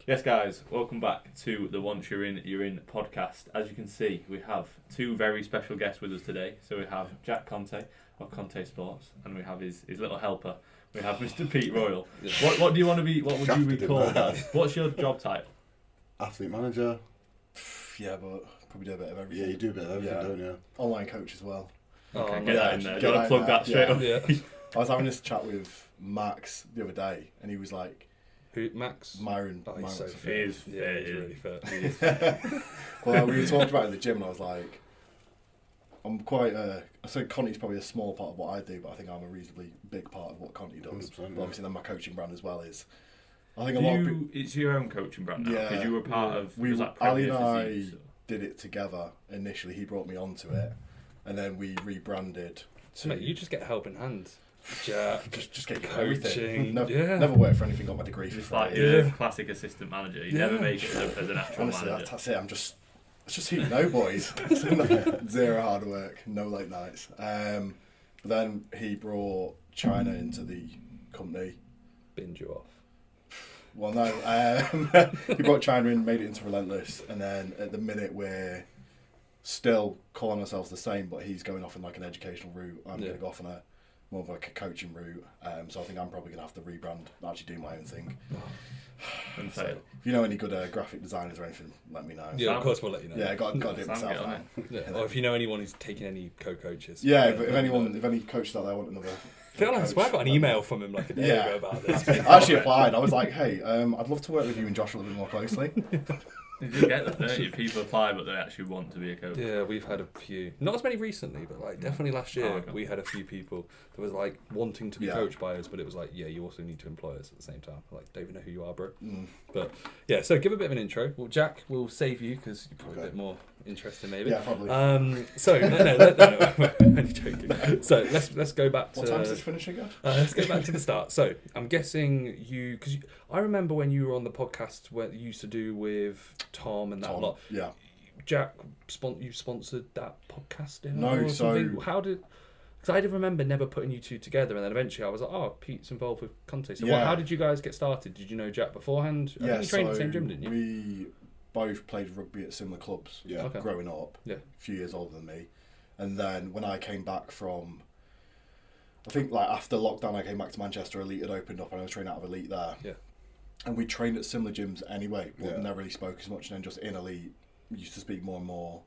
Yes, guys, welcome back to the Once You're In podcast. As you can see, we have two very special guests with us today. So we have Jack Conteh of Conteh Sports, and we have his little helper. We have Mr. Pete Royle. What do you want to be? What would you be called as? What's your job type? Athlete manager. Yeah, but probably do a bit of everything. Yeah, you do a bit of everything, don't you? Online coach as well. Okay, get that in there. Do you want to plug that straight up? Yeah. I was having this chat with Max the other day, and he was like, "Who, Max? Myron." Oh, he's so fit. He is really fit. Well, we were talking about it in the gym, and I was like, I'm quite. I said Conteh's probably a small part of what I do, but I think I'm a reasonably big part of what Conteh does. But obviously, then my coaching brand as well is. I think it's your own coaching brand now, because you were part of. Ali and I did it together initially. He brought me onto it, and then we rebranded. Mate, you just get a helping hand. Yeah, just get coaching. Never worked for anything. Got my degree for free. Like you're a classic assistant manager. You never make it as an actual Honestly, manager. that's it. It's just who you know, boys. Zero hard work, no late nights. But then he brought China into the company. Binned you off. Well, no. He brought China in, made it into Relentless, and then at the minute we're still calling ourselves the same, but he's going off in like an educational route. I'm going to go off on more of like a coaching route. So I think I'm probably going to have to rebrand, actually do my own thing. So, if you know any good graphic designers or anything, let me know. Yeah, of course we'll let you know. Yeah, got to do it myself. Or if you know anyone who's taking any co-coaches. Yeah, if any coaches out there want another. I swear I got an email from him like a day ago about this. I actually applied. I was like, hey, I'd love to work with you and Josh a little bit more closely. You do get that, don't you? People apply, but they actually want to be a coach. Yeah, we've had a few. Not as many recently, but like definitely last year we had a few people that was like wanting to be coached by us, but it was like, yeah, you also need to employ us at the same time. Like, don't even know who you are, bro. But yeah, so give a bit of an intro. Well, Jack, we'll save you because you're probably a bit more interesting, maybe. Yeah, probably. So no, only joking. So let's go back to. What time does this finish again? Let's go back to the start. So I'm guessing because I remember when you were on the podcast where you used to do with Tom and that lot. Yeah. Jack, you sponsored that podcast? No, so how did? Because I did remember never putting you two together, and then eventually I was like, oh, Pete's involved with Conteh. So how did you guys get started? Did you know Jack beforehand? I think you trained at the same gym, didn't you? We both played rugby at similar clubs growing up. Yeah. A few years older than me. And then when I came back from, I think like after lockdown, I came back to Manchester. Elite had opened up, and I was training out of Elite there. Yeah. And we trained at similar gyms anyway, but never really spoke as much. And then just in Elite, we used to speak more and more.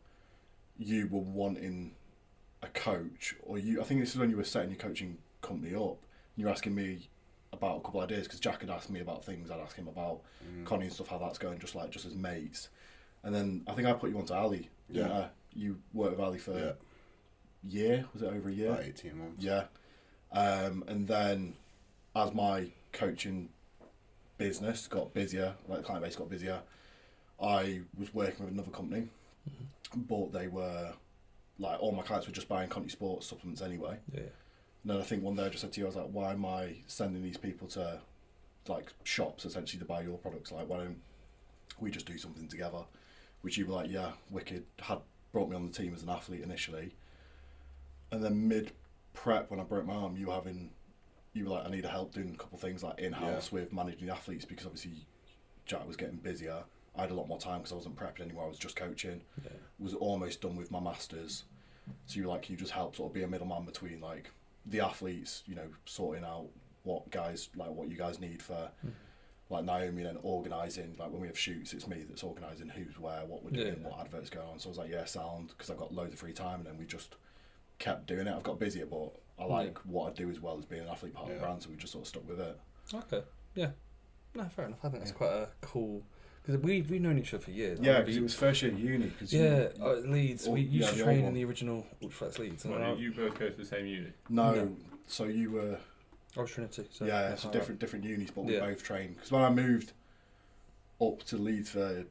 You were wanting a coach, or I think this is when you were setting your coaching company up. And you were asking me about a couple of ideas, because Jack had asked me about things. I'd ask him about Connie and stuff, how that's going, just as mates. And then I think I put you onto Ali. Yeah. You worked with Ali for a year. Was it over a year? About 18 months. Yeah. And then as my coaching business got busier, like the client base got busier, I was working with another company, but they were like, all my clients were just buying Conteh Sports supplements anyway. Yeah. And then I think one day I just said to you, I was like, why am I sending these people to like shops essentially to buy your products? Like, why don't we just do something together? Which you were like, yeah, wicked. Had brought me on the team as an athlete initially, and then mid prep when I broke my arm, you were like, I need help doing a couple of things like in-house with managing the athletes, because obviously Jack was getting busier. I had a lot more time because I wasn't prepping anymore. I was just coaching. Yeah. Was almost done with my masters. So you were like, you just help sort of be a middleman between like the athletes, sorting out what you guys need for like Naomi, and then organising, like when we have shoots, it's me that's organising who's where, what we're doing, what adverts going on. So I was like, yeah, sound, because I've got loads of free time, and then we just kept doing it. I've got busier, but I like what I do as well as being an athlete part of the brand, so we just sort of stuck with it. Okay, yeah. No, fair enough. I think that's quite a cool, because we've known each other for years. Yeah, because it was first year at uni. Leeds. We used to train in the original Ultraflex Leeds. You both go to the same uni? No, so you were... I was Trinity. So yeah, it's different unis, but we both trained. Because when I moved up to Leeds for,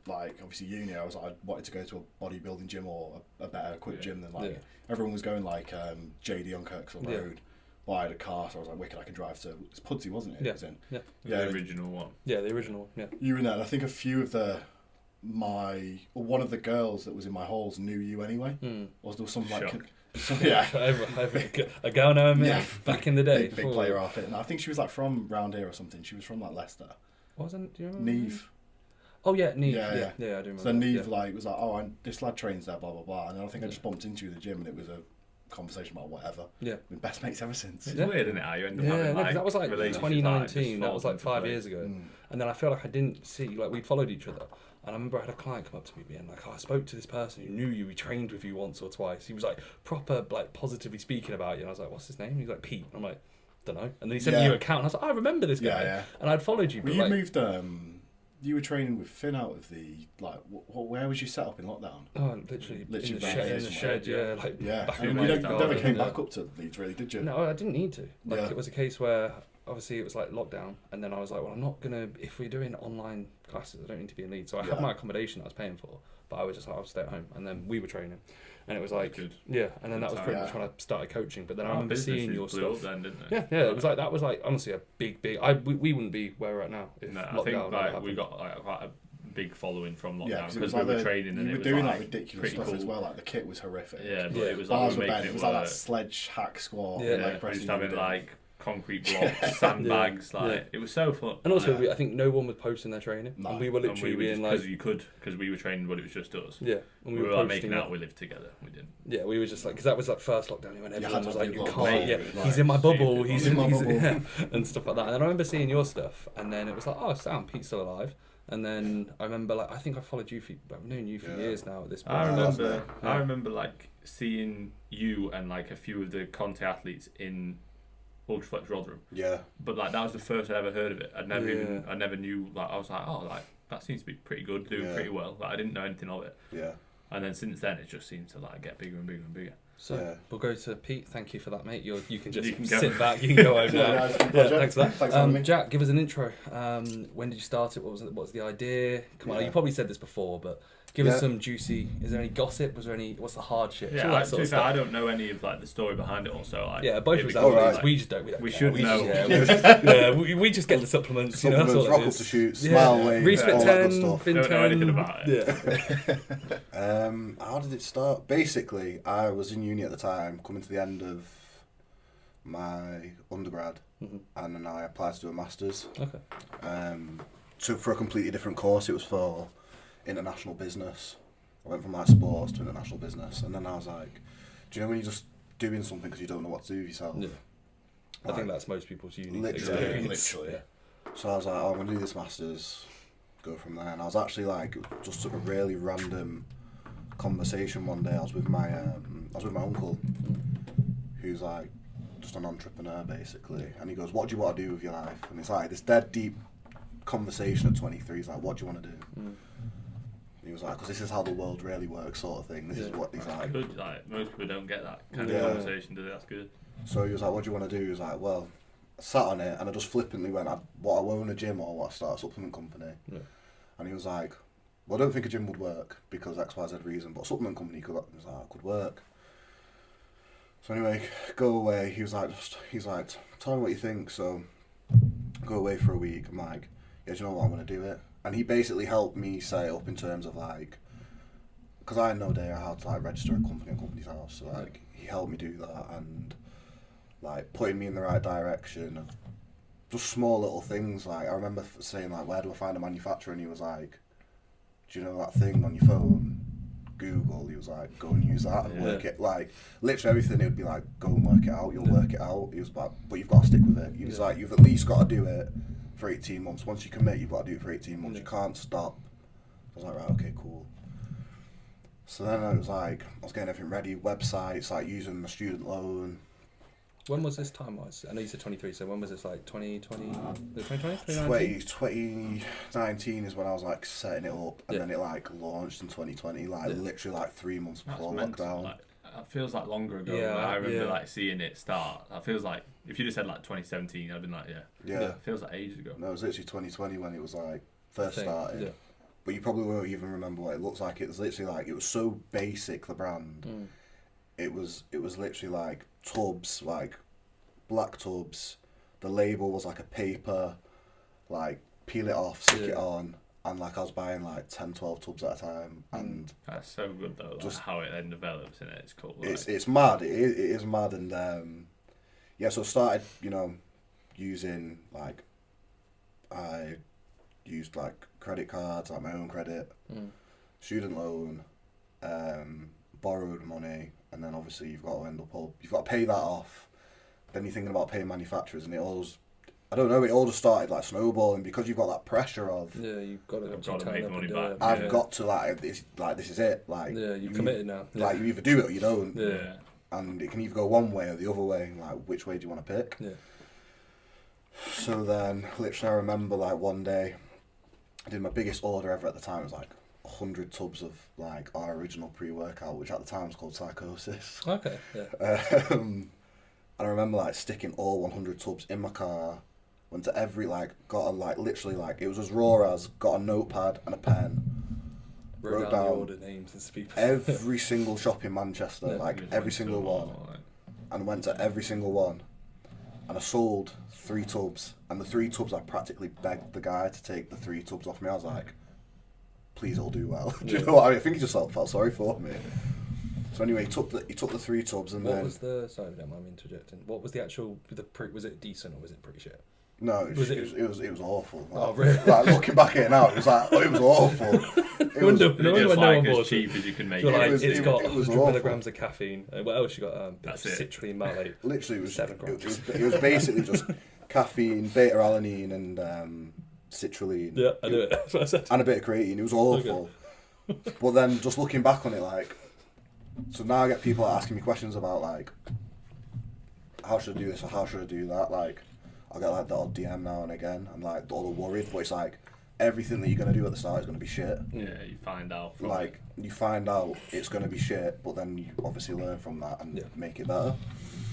like, obviously uni, I was like, I wanted to go to a bodybuilding gym or a better equipped gym than, like, everyone was going, like, JD on Kirksall Road. But I had a car, so I was like, wicked, I can drive to... It's Pudsey, wasn't it? Yeah. It was in. Yeah. The original one. Yeah, the original one, yeah. You were in there, and I think a few of one of the girls that was in my halls knew you anyway. Or there was some, like... A girl knowing me back in the day. Big player outfit. And I think she was like from round here or something. She was from like Leicester. Wasn't? Do you remember? Neve. Oh yeah, Neve. Yeah, Yeah, I do remember. So Neve was like, oh, this lad trains there, blah blah blah, and then I think I just bumped into you in the gym, and it was a conversation about whatever. Yeah, we've been best mates ever since. It's weird, isn't it? How you end up having like that was like relationships 2019. like That was like 5 years ago, Mm. and then I feel like I didn't see like we'd followed each other. And I remember I had a client come up to me and like, oh, I spoke to this person who knew you, he trained with you once or twice. He was like proper, like positively speaking about you. And I was like, what's his name? He's like, Pete. I'm like, don't know. And then he sent me your account and I was like, I remember this guy. Yeah. And I'd followed you. Well, But you like, moved, you were training with Finn out of the, like, where was you set up in lockdown? oh, literally in the back shed, here in the somewhere. shed, yeah. Like, Yeah, back and in you my never garden, came yeah. back up to Leeds, really, did you? No, I didn't need to. Like, Yeah. it was a case where obviously it was like lockdown, and then I was like, well, I'm not gonna. If we're doing online classes, I don't need to be in Leeds. So I had my accommodation that I was paying for, but I was just like, I'll stay at home, and then we were training, and it was like, Good. yeah, and then that was pretty Yeah. much when I started coaching. But then I Our remember seeing your businesses blew up stuff. then, didn't Yeah, they? yeah, it was like that was like honestly a big. We wouldn't be where we're at now if No, I lockdown think never like happened. we got like quite a big following from Yeah, lockdown because because like we were training and you it were was doing like like ridiculous pretty stuff cool. as well. Like the kit was horrific. Yeah, but Yeah. it was like Bars we were were bent. making It it was like work. that sledge hack squat. Yeah. leg Yeah, press just you were having doing. like concrete blocks, sandbags, like it was so fun. And also, like, I think no one was posting their training, No. and we were and literally we were being just, like, because we were training, but it was just us. yeah, and We were like posting making it. out we lived together. We didn't. Yeah, we were just like, because that was like first lockdown when had everyone to was have like, you your can't, bubble, yeah, like, he's in my bubble, stupid he's in my bubble. yeah, and stuff like that. And then I remember seeing your stuff, and then it was like, oh, Sam, Pete's still alive. And then I remember like, I think I followed you I've known you for years now at this point. I remember like seeing you and like a few of the Conteh athletes in Ultraflex Rotherham. Yeah. But like that was the first I'd ever heard of it. I never knew. Like I was like, oh, like that seems to be pretty good, doing pretty well. Like I didn't know anything of it. Yeah. And then since then, it just seems to like get bigger and bigger and bigger. So we'll go to Pete. Thank you for that, mate. You can just You can go. sit back. You can go home now. Yeah, it's been a Yeah, pleasure. thanks for that. Thanks for having me. Jack, give us an intro. When did you start it? What was the idea? Come on, Yeah. you probably said this before, but give us some juicy. Is there any gossip? Was there any? What's the hard shit? Yeah, All like, that to sort be of fair, stuff. I don't know any of like the story behind it. Also, like Yeah, both it of us becomes, athletes. like, We just don't. we should know. We just get the supplements. Supplements, that's all rock it up is. to shoot, Yeah. smile wave, Respit all that 10, good stuff. Fin Don't know 10. anything about it. Yeah. How did it start? Basically, I was in uni at the time, coming to the end of my undergrad, and then I applied to do a master's. Okay. So for a completely different course, it was for international business. I went from like sports to international business, and then I was like, do you know when you're just doing something because you don't know what to do with yourself? Yeah. I Like, think that's most people's uni literally, experience. literally. Yeah. So I was like, oh, I'm going to do this master's, go from there. And I was actually like, just took a really random conversation one day. I was with my uncle, who's like just an entrepreneur basically. And he goes, what do you want to do with your life? And it's like this dead deep conversation at 23. He's like, what do you want to do? And he was like, because this is how the world really works, sort of thing. This is what he's like. Good. Like most people don't get that kind Yeah. of conversation, do they? That's good. So he was like, what do you want to do? He was like, well, I sat on it and I just flippantly went, what, I own a gym or what, I start a supplement company? Yeah. And he was like, well, I don't think a gym would work because X, Y, Z reason, but a supplement company could work. So anyway, go away. He's like, tell me what you think. So go away for a week. I'm like, yeah, do you know what, I'm going to do it. And he basically helped me set it up in terms of like, because I had no idea how to like register a company on Company's House. So like, he helped me do that and like putting me in the right direction of just small little things. Like I remember saying like, where do I find a manufacturer? And he was like, do you know that thing on your phone? Google. He was like, go and use that and work it. Like literally everything. It would be like, go and work it out. You'll work it out. He was like, but you've got to stick with it. He was like, you've at least got to do it for 18 months. Once you commit, you've got to do it for 18 months. You can't stop. I was like, right, okay, cool. So then I was like, I was getting everything ready, websites, like using my student loan. When was this time-wise? I know you said 23, so when was this, like 2020? 2020? 2019 is when I was like setting it up, and then it like launched in 2020, like literally like 3 months before lockdown. Like, it feels like longer ago. Yeah, Like, I remember like seeing it start. That feels like if you just said like 2017, I'd been like, yeah. It feels like ages ago. No, it was literally 2020 when it was like first started. Yeah. But you probably won't even remember what it looks like. It was literally like, it was so basic, the brand. It was literally like tubs, like black tubs. The label was like a paper, like peel it off, stick it on, and like I was buying like 10, 12 tubs at a time. And That's so good though, like just how it then develops in it. It's cool. Like. it's mad. It is mad. And yeah, so I started, using like used like credit cards, like my own credit, student loan, borrowed money, and then obviously you've got to pay that off. Then you're thinking about paying manufacturers, and it all just started like snowballing because you've got that pressure of you've got to make the money back. I've got to this is it. Like you've committed now. Like you either do it or you don't. Yeah. And it can either go one way or the other way. Like which way do you want to pick? Yeah. So then, literally, I remember like one day, I did my biggest order ever at the time. It was like 100 tubs of like our original pre-workout, which at the time was called Psychosis. Okay. Yeah. And I remember like sticking all 100 tubs in my car. Went to every got a literally it was as raw as got a notepad and a pen. Wrote down the order names and people. Every single shop in Manchester, every single one, and went to every single one, and I sold 3 tubs, and the 3 tubs I practically begged the guy to take the 3 tubs off me. I was like, please, it'll do well. Do you know what I mean? I think he just felt sorry for me. So anyway, he took the 3 tubs, and what was the? Sorry, don't mind me interjecting. What was the actual? Was it decent or was it pretty shit? No, it was awful. Oh, really? Looking back at it now, it was awful. It was as cheap as you can make it. It's got 100 awful. milligrams of caffeine. What else you got? Citrulline malate. Literally, it $7 was basically just caffeine, beta-alanine, and citrulline. Yeah, I knew it. That's what I said. And a bit of creatine. It was awful. But then, just looking back on it, so now I get people asking me questions about how should I do this or how should I do that. I'll get the odd DM now and again, and all the worried, but it's everything that you're gonna do at the start is gonna be shit. Yeah, you find out. You find out it's gonna be shit, but then you obviously learn from that and make it better.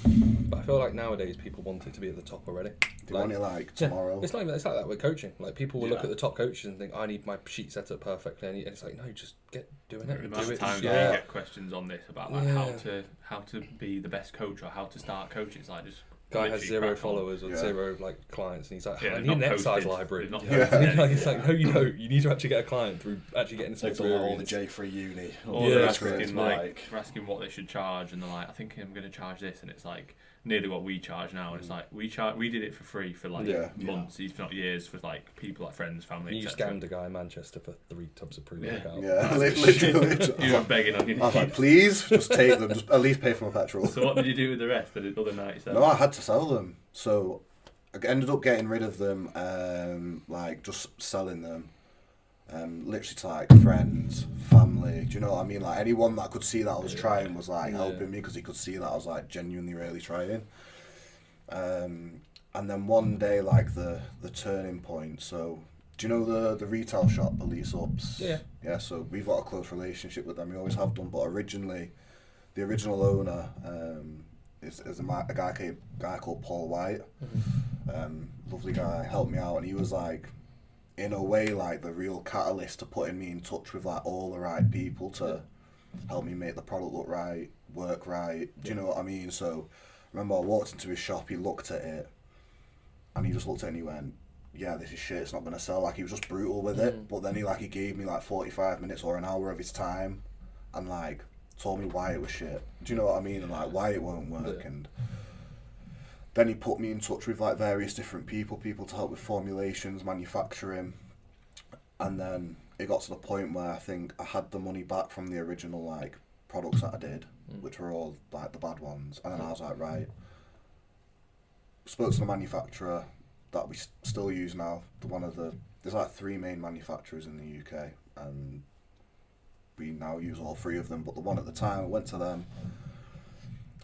But I feel like nowadays people want it to be at the top already. They want it tomorrow. It's like that with coaching. People will look at the top coaches and think, I need my sheet set up perfectly. And it's no, just get doing it. The amount of times you get questions on this about how to be the best coach or how to start coaching. It's just guy has 0 followers or 0 clients, and he's like, I need an posted. exercise library. It's like, no, you don't. You need to actually get a client through actually getting some experience. All the J3 uni. Or they're asking what they should charge, and they're like, I think I'm going to charge this, and it's nearly what we charge now. And it's we did it for free for months, if not years, for people friends, family. You scammed a guy in Manchester for 3 tubs of pre-workout. Yeah, literally. You were begging on your knees. I was like, please, just take them. Just at least pay for my petrol. So what did you do with the rest? The other 97? No, I had to sell them. So I ended up getting rid of them, just selling them. Literally to friends, family. Do you know what I mean? Anyone that could see that I was trying was helping me because he could see that I was genuinely really trying. And then one day the turning point. So do you know the retail shop, Police Ups? Yeah. Yeah. So we've got a close relationship with them. We always have done. But originally, the original owner is a guy called Paul White. Mm-hmm. Lovely guy, helped me out, and he was in a way the real catalyst to putting me in touch with all the right people to help me make the product look right, work right. Do you know what I mean? So I remember I walked into his shop, he looked at it, and he just looked at it and he went, yeah, this is shit, it's not going to sell. He was just brutal with it, but then he gave me 45 minutes or an hour of his time and told me why it was shit. Do you know what I mean? And why it won't work. And then he put me in touch with various different people to help with formulations, manufacturing, and then it got to the point where I think I had the money back from the original products that I did, which were all the bad ones, and then I was right. Spoke to the manufacturer that we still use now. There's 3 main manufacturers in the UK, and we now use all 3 of them. But the one at the time, I went to them.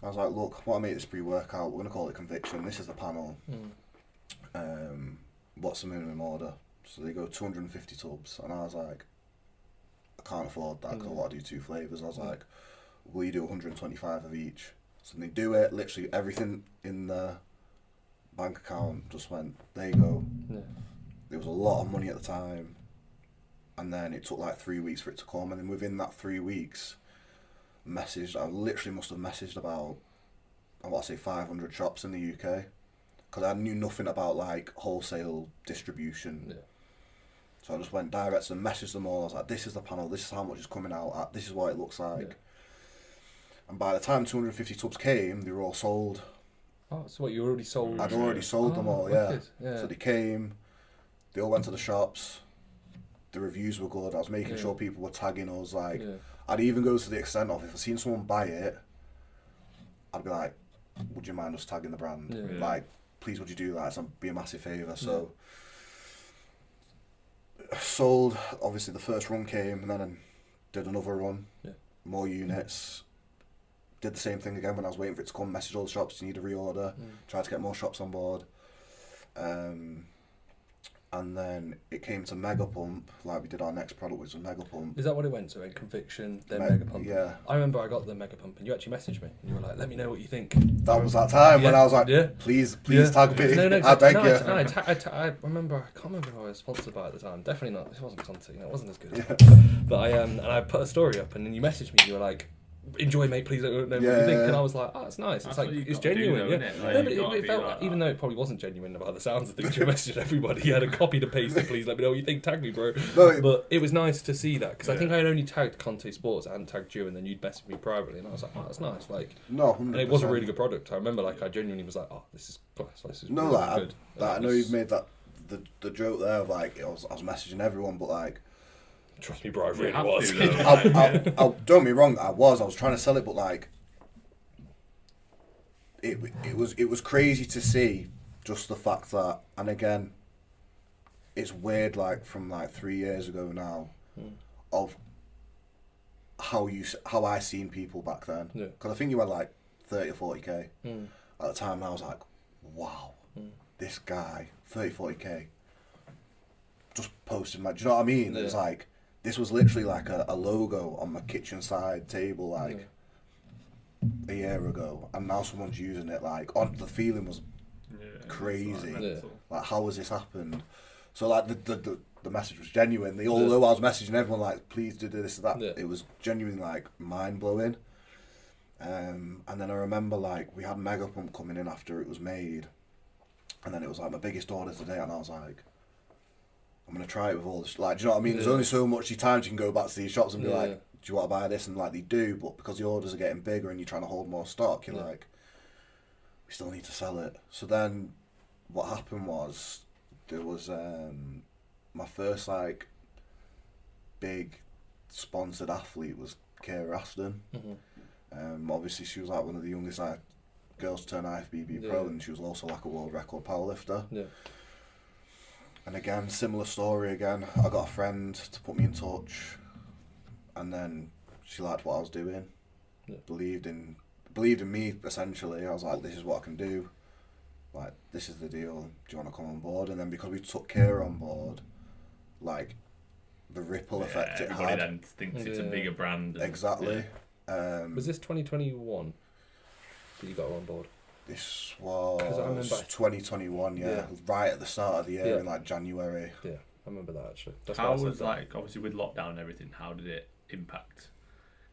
I was like, look, I want to make this pre-workout. We're going to call it Conviction. This is the panel. What's the minimum order? So they go 250 tubs. And I was like, I can't afford that because I want to do 2 flavours. I was like, will you do 125 of each? So they do it. Literally everything in the bank account just went, there you go. Yeah. There was a lot of money at the time. And then it took 3 weeks for it to come. And then within that 3 weeks... I literally must have messaged about 500 shops in the UK because I knew nothing about wholesale distribution. So I just went direct to them, messaged them all. I was like, this is the panel, this is how much it's coming out at, this is what it looks like. And by the time 250 tubs came, they were all sold. Oh, so what, you already sold? I'd already sold them all, yeah. So they came, they all went to the shops. The reviews were good. I was making sure people were tagging us. Like, I'd even go to the extent of if I seen someone buy it, I'd be like, "Would you mind us tagging the brand? Like, please, would you do that? It's be a massive favour." So, sold. Obviously, the first run came, and then I did another run. More units. Did the same thing again when I was waiting for it to come. Messaged all the shops, you need a reorder. Tried to get more shops on board. And then it came to Mega Pump, like we did our next product, which was Mega Pump. Is that what it went to? In Conviction, then Mega Pump? Yeah. I remember I got the Mega Pump and you actually messaged me and you were like, let me know what you think. That was that time when I was like, please tag me. No, I beg you. I remember, I can't remember who I was sponsored by at the time. Definitely not, this wasn't Conteh, it wasn't as good. But I put a story up and then you messaged me and you were like, enjoy, mate, please let me know what you think. And I was like, oh, it's nice. It's like, it's genuine. Though, no, but it felt like, even though it probably wasn't genuine about the sounds of things, you messaged everybody. You had a copy to paste it, please let me know what you think, tag me, bro. No, but it was nice to see that, because I think I had only tagged Conteh Sports, I hadn't tagged you, and then you'd messaged me privately, and I was like, oh, that's nice. Like, no, 100%. And it was a really good product. I remember, like, I genuinely was like, oh, this is class. This is no, really like, good. I know you've made that, the joke there of, like, I was messaging everyone, but, like, trust me, bro, I really was. I don't get me wrong, I was trying to sell it, but like it was crazy to see just the fact that, and again, it's weird, like from like 3 years ago now, of how I seen people back then. Because I think you had like 30 or 40k at the time, and I was like, wow, this guy 30-40k just posted my. Do you know what I mean? It was like. This was literally like a logo on my kitchen side table like a year ago, and now someone's using it. Like, the feeling was crazy. Like, how has this happened? So like the message was genuine. Although I was messaging everyone like, please do this and that, it was genuinely like mind blowing. And then I remember like we had Mega Pump coming in after it was made, and then it was like my biggest order today, and I was like, I'm going to try it with all this, like, do you know what I mean? There's only so much times you can go back to these shops and be like, do you want to buy this? And like, they do, but because the orders are getting bigger and you're trying to hold more stock, you're like, we still need to sell it. So then what happened was, there was my first like big sponsored athlete was Kara Aston. Obviously she was like one of the youngest like girls to turn IFBB pro, and she was also like a world record powerlifter. And again, similar story again. I got a friend to put me in touch, and then she liked what I was doing, believed in me essentially. I was like, this is what I can do. Like, this is the deal. Do you want to come on board? And then because we took Kira on board, like the ripple effect it everybody had. then thinks it's a bigger brand. Exactly. Was this 2021 that you got her on board? This was 2021, right at the start of the year in like January. Yeah, I remember that actually. That's how was like, obviously with lockdown and everything, how did it impact?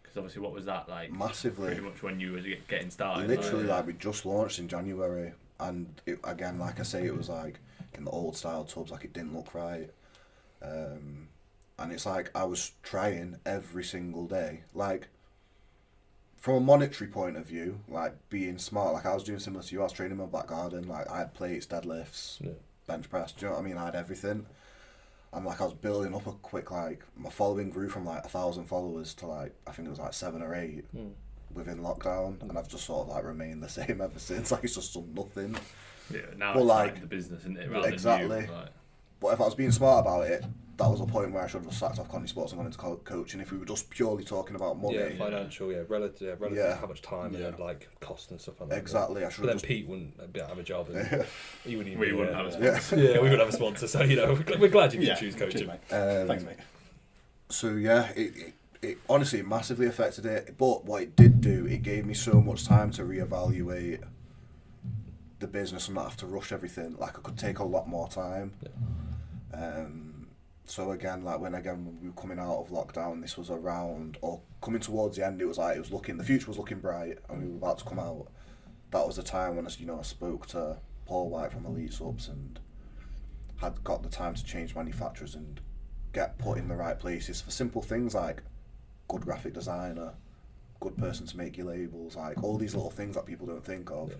Because obviously what was that like? Massively. Pretty much when you were getting started. Literally like we just launched in January, and it, again, like I say, it was like in the old style tubs, like it didn't look right. And it's like I was trying every single day, like from a monetary point of view, like being smart, like I was doing similar to you. I was training in my back garden, like I had plates, deadlifts, bench press. Do you know what I mean? I had everything, and like I was building up a quick, like my following grew from like 1,000 followers to like I think it was like 7 or 8 within lockdown, and I've just sort of like remained the same ever since. Like it's just done nothing. Yeah, now but it's like the business, isn't it? Rather exactly. Than you, like. But if I was being smart about it, that was a point where I should have sacked off Conteh Sports and gone into coaching. If we were just purely talking about money, financial, relative to how much time and then like cost and stuff like that. Exactly. I should. But then Pete wouldn't have a job, and he wouldn't. We wouldn't have a sponsor. Yeah, we wouldn't have a sponsor. So we're glad you did choose coaching. Mate. Thanks, mate. So yeah, it honestly massively affected it. But what it did do, it gave me so much time to reevaluate the business and not have to rush everything. Like I could take a lot more time. So again, like when we were coming out of lockdown, this was around, or coming towards the end, it was like, the future was looking bright, and we were about to come out. That was the time when I spoke to Paul White from Elite Subs and had got the time to change manufacturers and get put in the right places for simple things like good graphic designer, good person to make your labels, like all these little things that people don't think of.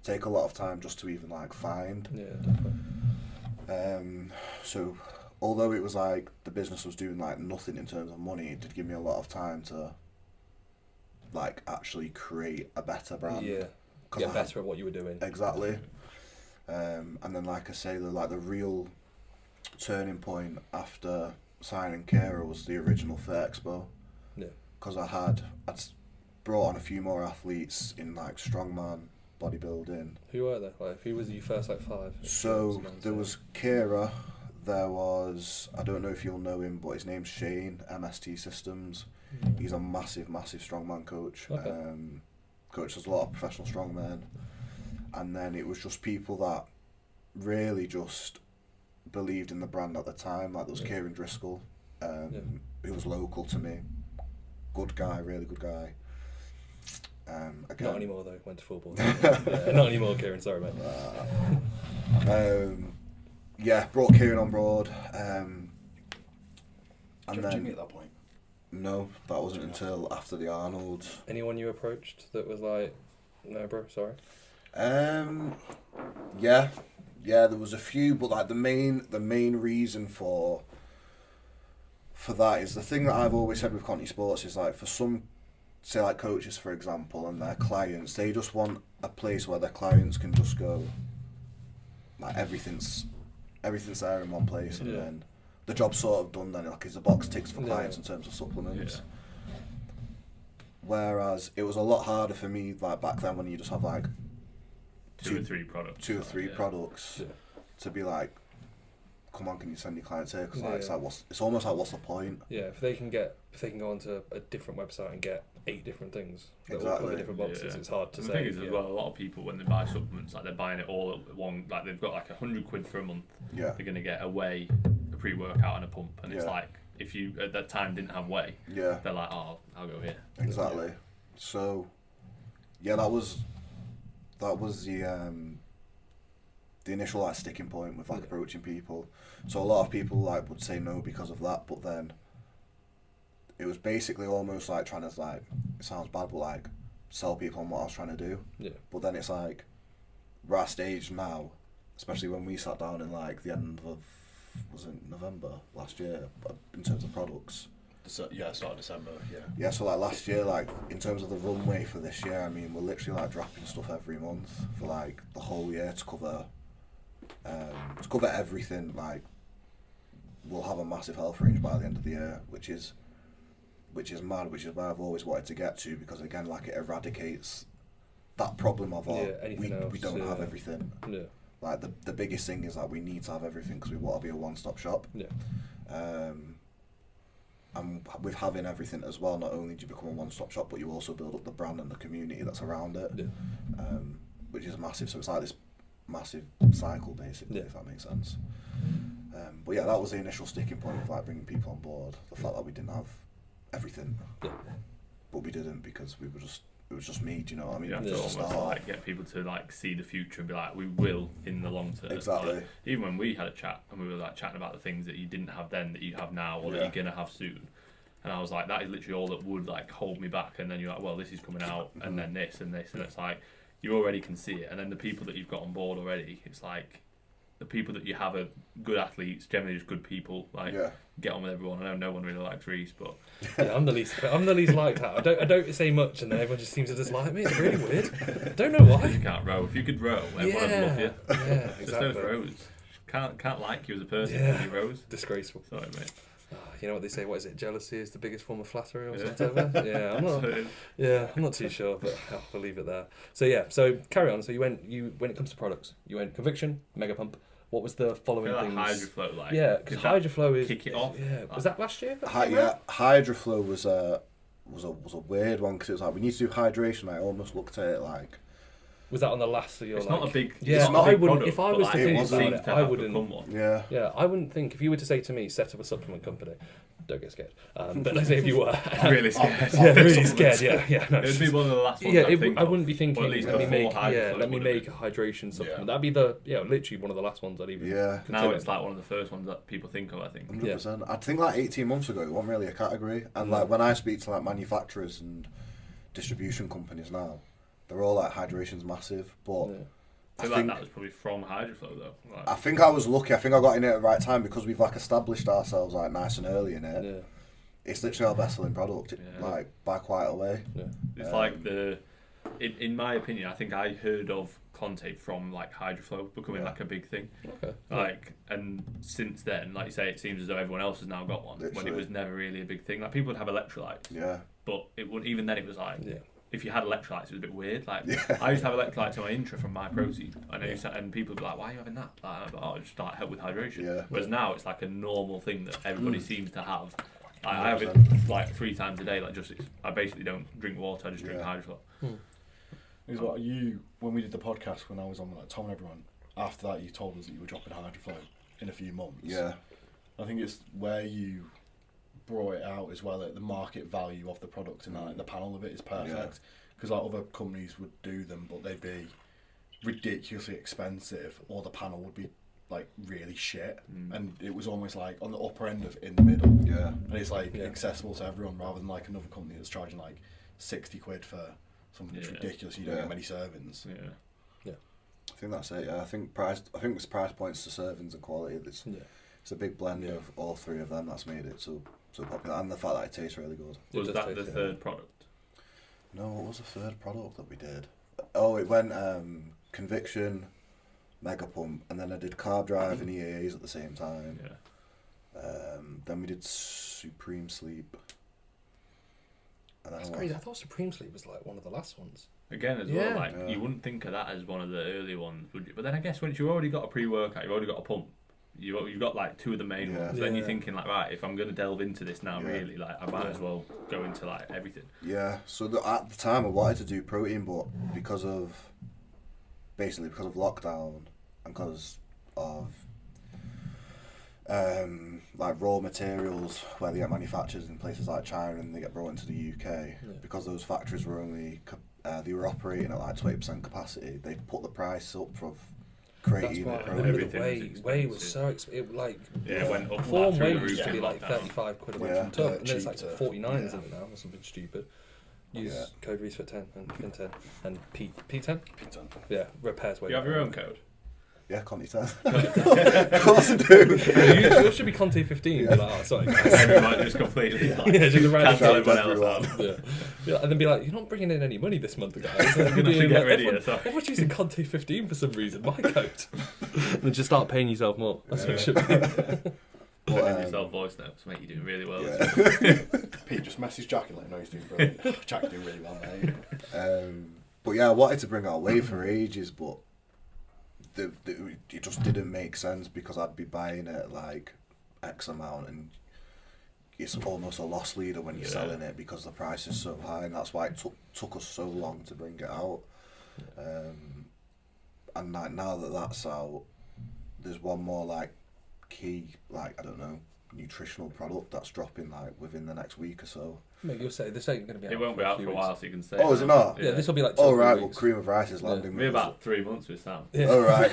Take a lot of time just to even like find. Yeah, definitely. So although it was like the business was doing like nothing in terms of money, it did give me a lot of time to like actually create a better brand. Yeah. Get better at what you were doing. Exactly. And then, like I say, the real turning point after signing Kira was the original Fit Expo. Yeah. Because I'd brought on a few more athletes in like strongman, bodybuilding. Who were there? Like, who was your first like 5? So there was Kira. There was, I don't know if you'll know him, but his name's Shane, MST Systems. He's a massive strongman coach. Okay. Coaches a lot of professional strongmen. And then it was just people that really just believed in the brand at the time. Like there was Kieran Driscoll, who was local to me. Good guy, really good guy. Again, not anymore though, went to football. Yeah, not anymore, Kieran, sorry mate. Brought Kieran on board. And then Jimmy at that point? No, that wasn't until after the Arnold. Anyone you approached that was like, no bro, sorry? Yeah, there was a few, but like the main reason for that is the thing that I've always said with Conteh Sports is like for some, say like coaches for example, and their clients, they just want a place where their clients can just go, like everything's there in one place, and then the job's sort of done. Then like it's a box ticks for clients in terms of supplements. Yeah. Whereas it was a lot harder for me like back then when you just have like two or three products to be like, come on, can you send your clients here? Because it's like it's almost like what's the point? Yeah, if they can go onto a different website and get 8 different things that all come in different boxes, it's hard to say. The thing is as well, a lot of people when they buy supplements, like they're buying it all at one, like they've got like £100 for a month. Yeah. They're gonna get a whey, a pre-workout, and a pump, and it's like if you at that time didn't have whey, they're like, oh, I'll go here. Exactly. Yeah. So, that was the initial like sticking point with like approaching people. So a lot of people like would say no because of that, but then it was basically almost like trying to like, it sounds bad, but like sell people on what I was trying to do. Yeah. But then it's like we're at a stage now, especially when we sat down in like the end of, was it November last year, in terms of products. Start of December, Yeah, so like last year, like in terms of the runway for this year, I mean, we're literally like dropping stuff every month for like the whole year to cover everything. Like we'll have a massive health range by the end of the year, which is mad, which is where I've always wanted to get to, because again, like it eradicates that problem of we don't have everything. Yeah. Like the biggest thing is that we need to have everything because we want to be a one-stop shop. Yeah. And with having everything as well, not only do you become a one-stop shop, but you also build up the brand and the community that's around it, which is massive. So it's like this massive cycle, basically, if that makes sense. But yeah, that was the initial sticking point of like bringing people on board. The fact that we didn't have everything, but we didn't because it was just me. Do you know what I mean? You have to almost like get people to like see the future and be like, we will in the long term. Exactly. Like, even when we had a chat and we were like chatting about the things that you didn't have then that you have now or that you're gonna have soon, and I was like, that is literally all that would like hold me back. And then you're like, well, this is coming out, and then this and this, and it's like you already can see it. And then the people that you've got on board already, it's like the people that you have are good athletes, generally just good people. Like get on with everyone. I know no one really likes Reese, but I'm the least liked. I don't say much, and then everyone just seems to dislike me. It's really weird. I don't know why. You can't row. If you could row, everyone would love you. Yeah, exactly. Just those rows. Can't like you as a person when you rows. Disgraceful. Sorry, mate. You know what they say? What is it? Jealousy is the biggest form of flattery, or something. I'm not too sure, but I'll leave it there. So carry on. So when it comes to products, you went Conviction, Mega Pump. What was the following things? Hydra Flow, like because Hydra Flow is kick it off. Yeah, was that last year? Hydra Flow was a weird one because it was like we need to do hydration. I almost looked at it like. Was that on the last of your? It's not a big. Yeah, it's not I a big wouldn't. Product, if I was to think about it, I wouldn't. Yeah. Yeah, I wouldn't think if you were to say to me, set up a supplement company. Don't get scared. But let's say if you were really scared. Really scared. Yeah. No, it would be one of the last ones. I wouldn't be thinking. Let me make a hydration supplement. That'd be literally one of the last ones I'd even. Yeah. Now it's like one of the first ones that people think of. I think. 100%. I think like 18 months ago, it wasn't really a category, and like when I speak to like manufacturers and distribution companies now, they're all like hydration's massive, but I feel like that was probably from Hydra though. Like, I think I was lucky. I think I got in it at the right time because we've like established ourselves like nice and early in it. Yeah. It's literally our best selling product, like by quite a way. Yeah. It's like in my opinion, I think I heard of Conteh from like HydraFlow becoming like a big thing. Okay. Like, and since then, like you say, it seems as though everyone else has now got one when it was never really a big thing. Like people would have electrolytes. Yeah. But it would even then it was like if you had electrolytes, it was a bit weird. Like I used to have electrolytes on my intra from my protein, and people would be like, "Why are you having that?" Like, "Oh, it just like help with hydration." Yeah. Whereas now it's like a normal thing that everybody seems to have. I have it like 3 times a day. Like I basically don't drink water. I just drink HydraFlow. Is what when we did the podcast when I was on with like Tom and everyone. After that, you told us that you were dropping HydraFlow in a few months. Yeah. I think it's where you brought it out as well, like the market value of the product and like the panel of it is perfect. Because like other companies would do them, but they'd be ridiculously expensive, or the panel would be like really shit, and it was almost like on the upper end of in the middle. Yeah. And it's like accessible to everyone rather than like another company that's charging like 60 quid for something that's ridiculous. You don't get many servings. I think that's it. Yeah, I think it's price points to servings and quality. It's a big blend of all three of them that's made it so popular, and the fact that it tastes really good. Was that the third product? No, what was the third product that we did? Oh, it went Conviction, Mega Pump, and then I did Carb Drive and EAAs at the same time. Yeah. Then we did Supreme Sleep. And That's crazy. I thought Supreme Sleep was like one of the last ones. Again, as well, like you wouldn't think of that as one of the early ones, would you? But then I guess once you've already got a pre-workout, you've already got a pump, you've got like 2 of the main ones. Then you're thinking like, right, if I'm going to delve into this now, really, like I might as well go into like everything. Yeah. So at the time, I wanted to do protein, but because of lockdown and because of like raw materials where they get manufactured in places like China and they get brought into the UK, because those factories were only they were operating at like 20% capacity, they put the price up for creating everything. Whey was so expensive. It went up form through whey the roof used to be in like lockdown. 35 quid a month from tub, and then it's like 49, yeah. isn't it now, or something stupid. Use code RESET10 and P10 and P10. P10. Yeah, repairs whey. You have your own code. Yeah, Conteh 10. Of course I do. You should be Conteh 15. Yeah. Be like, oh, sorry. You might just completely just cancel everyone else out. And then be like, you're not bringing in any money this month, guys. You're gonna have to get rid of yourself. Everyone's using Conteh 15 for some reason. My code. And then just start paying yourself more. That's what it should be. Sending yourself voice notes, mate. You're doing really well. Yeah. Pete, just message Jack and let him know he's doing brilliant. Jack's doing really well, mate. But yeah, I wanted to bring out whey for ages, but it just didn't make sense because I'd be buying it at like X amount, and it's almost a loss leader when you're selling it because the price is so high, and that's why it took us so long to bring it out. And like now that that's out, there's one more like key, like I don't know, nutritional product that's dropping like within the next week or so. Mate, you'll say this ain't going to be out. It won't be out for a while, so you can say. Oh, is it not? Yeah, this will be like 2 Oh or 3 right, weeks. well, Cream of Rice is landing. We're about 3 months with Sam. Yeah. Oh right.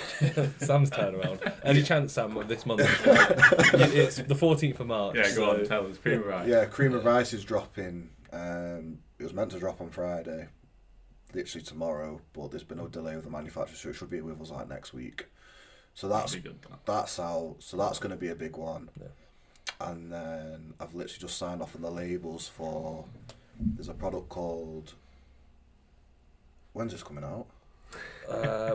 Sam's turnaround. Any chance, Sam, of this month? It's the 14th of March. Yeah, go on, tell us. Cream of Rice. Yeah, Cream of Rice is dropping. It was meant to drop on Friday, literally tomorrow, but there's been no delay with the manufacturer, so it should be with us like next week. So that's out. So that's going to be a big one. Yeah. And then I've literally just signed off on the labels for. There's a product called. When's this coming out?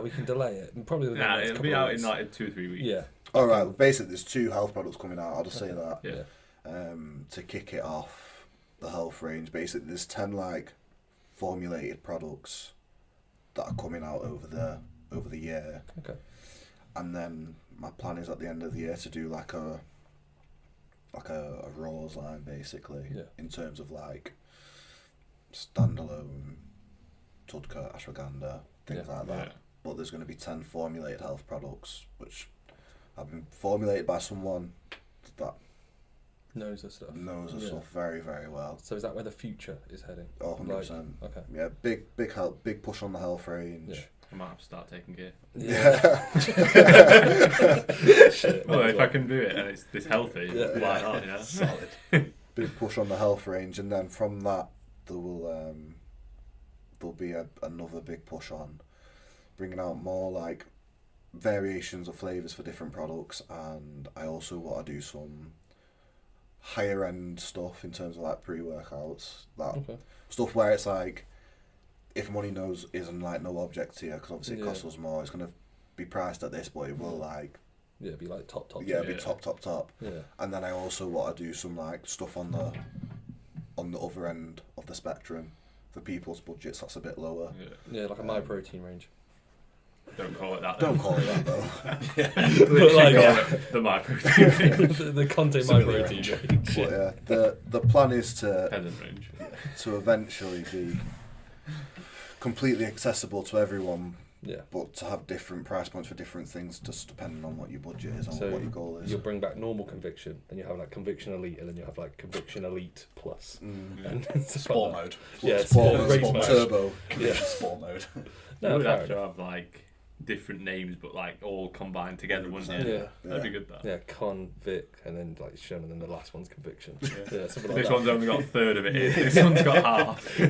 We can delay it. Probably within the next it'll couple be of out weeks. in like 2 or 3 weeks. Yeah. All right. Well, basically, there's 2 health products coming out. I'll just say that. Yeah. To kick it off, the health range. Basically, there's 10 like formulated products that are coming out over the year. Okay. And then my plan is at the end of the year to do like a Raws line basically, in terms of like standalone Tudka, ashwagandha, things like that. Yeah. But there's going to be 10 formulated health products which have been formulated by someone that Knows the stuff. knows the stuff very, very well. So is that where the future is heading? Oh, 100%. Okay. Yeah, big push on the health range. Yeah. I might have to start taking gear. Yeah. Shit, Well, if I can do it and it's this healthy, why not? Yeah. Solid. Big push on the health range, and then from that there'll be another big push on bringing out more like variations of flavours for different products, and I also want to do some higher end stuff in terms of like pre-workouts, that stuff where it's like, if money knows isn't like no object here, because obviously it costs us more, it's going to be priced at this, but it will like be like top. Yeah, be top. Yeah. And then I also want to do some like stuff on the other end of the spectrum for people's budgets that's a bit lower. Yeah, like a My Protein range. Don't call it that. Don't call it that though. But like, the My Protein range. the Conteh My Protein range. But yeah, the plan is Peasant range. to eventually be completely accessible to everyone. Yeah. But to have different price points for different things, just depending on what your budget is and So what your goal is. You'll bring back normal conviction, then you have like conviction elite, and then you have like conviction elite plus. And Sport mode. Yeah, sport race mode. mode. Turbo. Sport mode. You No, would fair have to enough. have like different names, but like all combined together, wouldn't you? Yeah. That'd be good. That. Yeah, convict, and then like shown, and then the last one's conviction. Yeah, something like This that. one's only got a third of it in. This one's got half.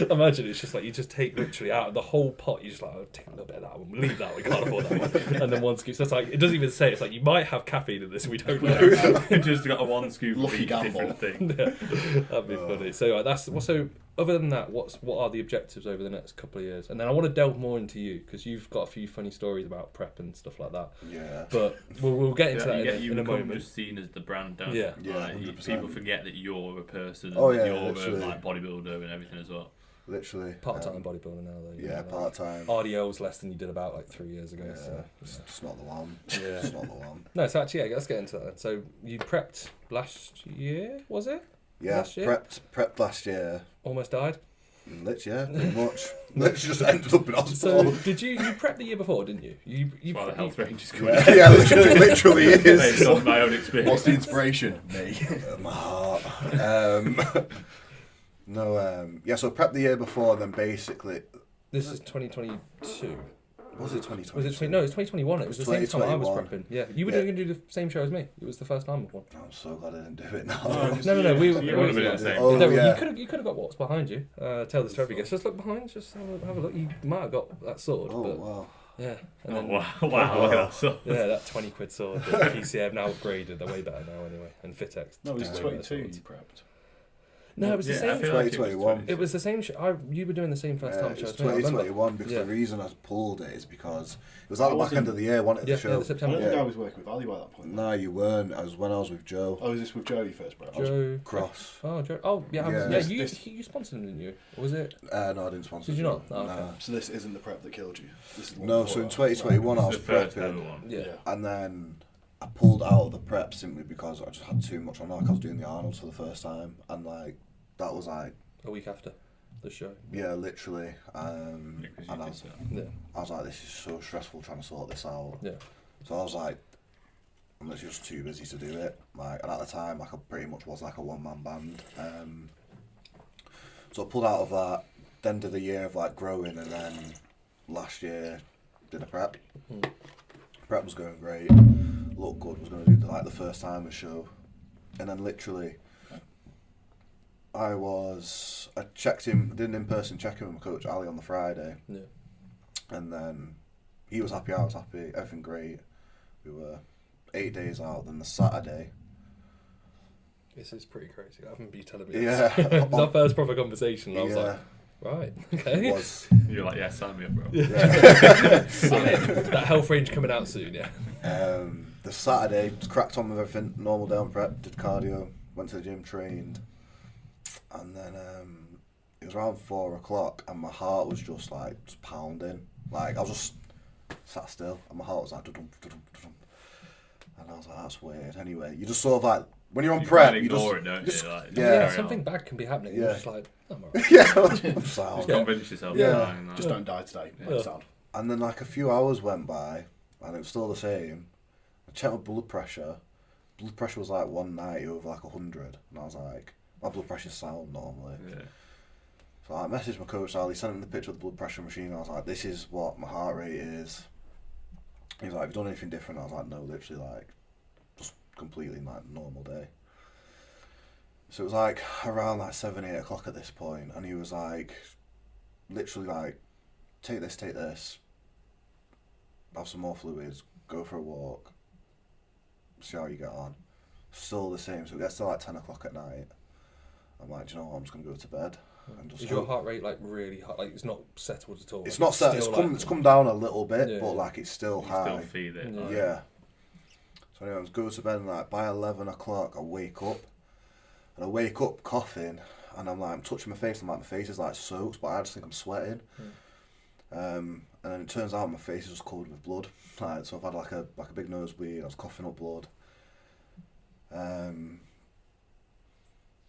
Imagine it's just like you just take literally out of the whole pot. You just like, oh, take a little bit of that one, leave that one, can't afford that one, and then one scoop. So it's like it doesn't even say. It's like you might have caffeine in this. We don't know. Just got a one scoop of Lucky each gamble. different thing. That'd be funny. So so. Other than that, what are the objectives over the next couple of years? And then I want to delve more into you because you've got a few funny stories about prep and stuff like that. Yeah. But we'll get into that you in a become moment. just seen as the brand, don't Yeah. you? Yeah, Like, 100%. people forget that you're a person. And Oh, yeah, you're a literally. like bodybuilder and everything as well. Literally. Part-time bodybuilder now, though. Yeah, part-time. RDO was less than you did about like 3 years ago. Yeah, So. it's not the one. Yeah. It's not the one. No, so actually, yeah, let's get into that. Then. So you prepped last year, was it? Yeah, Last year? prepped last year. Almost died. Yeah, pretty much. Let's just ended up in hospital. So did you prep the year before, didn't you? You That's why the health range is good. Yeah, literally Based is. on my own experience. What's the inspiration? Me. My heart. Yeah, so prepped the year before, and then basically... This is 2022. Was it 2020? Was it no? It was 2021. It was the same time I was 2021. prepping. Yeah, you were going to do the same show as me. It was the first time one. I'm so glad I didn't do it now. No. We You would have been the same. Oh, no, yeah. You could have got what's behind you. Tell this to every guest. Just look behind. Just have a look. You might have got that sword. Oh, but wow. yeah. And Oh, then, wow, look at that. So, yeah, that 20 quid sword. The PCA have now upgraded. They're way better now anyway. And Fitex. No, it was way better 22 swords. you prepped. No, it was the yeah, I same. feel like it was 2021. It was the same show. You were doing the same first time It's show as me. I remember. 2021 because Yeah. the reason I pulled it is because it was at the back end of the year, wasn't it, Yeah, the show? yeah, the I September. don't think Yeah. I was working with Ali by that point. No, you weren't. I was when I was with Joe Oh, was this with Joe you first, bro? Joe Cross. Oh, Joe. Oh, yeah. Yeah. You sponsored him, didn't you? Or was it? No, I didn't sponsor. Did you not? Joe. Oh, okay. No. So this isn't the prep that killed you? This is the one No, before so in that. 2021 I it's was the first ever prepping, one. Yeah. and then I pulled out of the prep simply because I just had too much on. Like I was doing the Arnold's for the first time, and like that was like, A week after the show. yeah, literally. Yeah, 'cause you And did that. Yeah. I was like, this is so stressful trying to sort this out. Yeah. So I was like, I'm literally just too busy to do it. Like, and at the time, like I pretty much was like a one-man band. So I pulled out of that. Then did a year of like growing, and then last year did a prep. Mm. Prep was going great. Looked good. Was going to do like the first time the show, and then literally, I checked him, did an in-person check-in with my coach Ali on the Friday, Yeah. and then he was happy, I was happy, everything great. We were 8 days out. Then the Saturday, This is pretty crazy. I haven't been telling me yeah, this. It was our first proper conversation. And I was yeah, like, right, okay. it was. You're like, yeah, sign me up, bro. I'm in. That health range coming out soon, yeah. The Saturday, just cracked on with everything, normal day on prep, did cardio, went to the gym, trained, and then it was around 4 o'clock, and my heart was just like just pounding. Like I was just sat still, and my heart was like dum dum dum, and I was like, that's weird. Anyway, you just sort of like when you're on You prep, can't you just ignore it, don't just- you? Like, yeah. Yeah, carry something on. bad can be happening. Yeah. You're just like, I'm alright. yeah, I'm sound. Just convince yourself. Yeah. you're fine, like. Just don't die today. Yeah. Sound. And then like a few hours went by, and it was still the same. I checked my blood pressure. Blood pressure was like 190 over like 100, and I was like, my blood pressure's sound normally. Yeah. So I messaged my coach Ali, sent him the picture of the blood pressure machine. I was like, this is what my heart rate is. He was like, have you done anything different? I was like, no, literally like, just completely like normal day. So it was like around like 7, 8 o'clock at this point, and he was like, literally like, take this, have some more fluids, go for a walk, see how you get on. Still the same, so it gets to like 10 o'clock at night. I'm like, do you know what, I'm just going to go to bed. And just Is your heart rate like really high? Like it's not settled at all? It's like, not set, it's come down a little bit, Yeah. but like it's still You high. still feel it. Yeah. Like, Yeah. So anyway, I was going to bed and like by 11 o'clock I wake up. And I wake up coughing and I'm like, I'm touching my face and like my face is like soaked, but I just think I'm sweating. And then it turns out my face is just covered with blood. Like, so I've had like a big nosebleed, I was coughing up blood.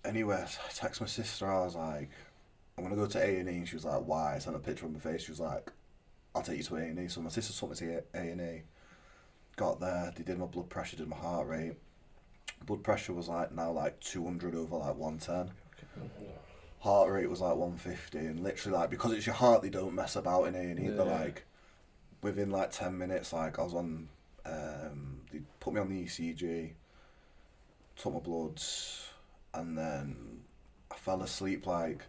Anyway, I text my sister, I was like, I'm going to go to A&E, and she was like, why? I sent a picture of my face, she was like, I'll take you to A&E. So my sister took me to A&E, got there, they did my blood pressure, did my heart rate. Blood pressure was like now like 200 over like 110. Heart rate was like 150, and literally like, because it's your heart, they don't mess about in A&E. They're like, within like 10 minutes, like I was on, they put me on the ECG, took my bloods, and then I fell asleep like,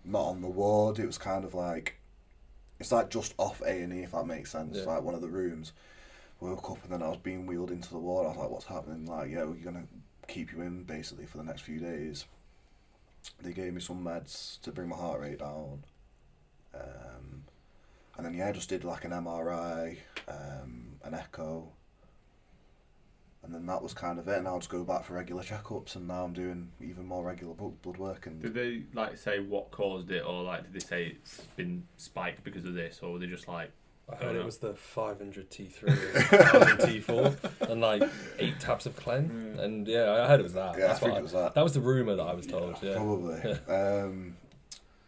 not on the ward, it was kind of like, it's like just off A&E, if that makes sense, like one of the rooms. Woke up and then I was being wheeled into the ward. I was like, what's happening? Like, yeah, we're going to keep you in basically for the next few days. They gave me some meds to bring my heart rate down. And then, yeah, I just did like an MRI, an echo. And then that was kind of it. And I'll just go back for regular checkups. And now I'm doing even more regular blood work. And did they like say what caused it, or like did they say it's been spiked because of this, or were they just like? I heard it was the 500 T3 and 1000 T4 and like 8 tabs of Clen. And yeah, I heard it was that. Yeah, I think it was that. That was the rumour that I was told. Yeah, probably.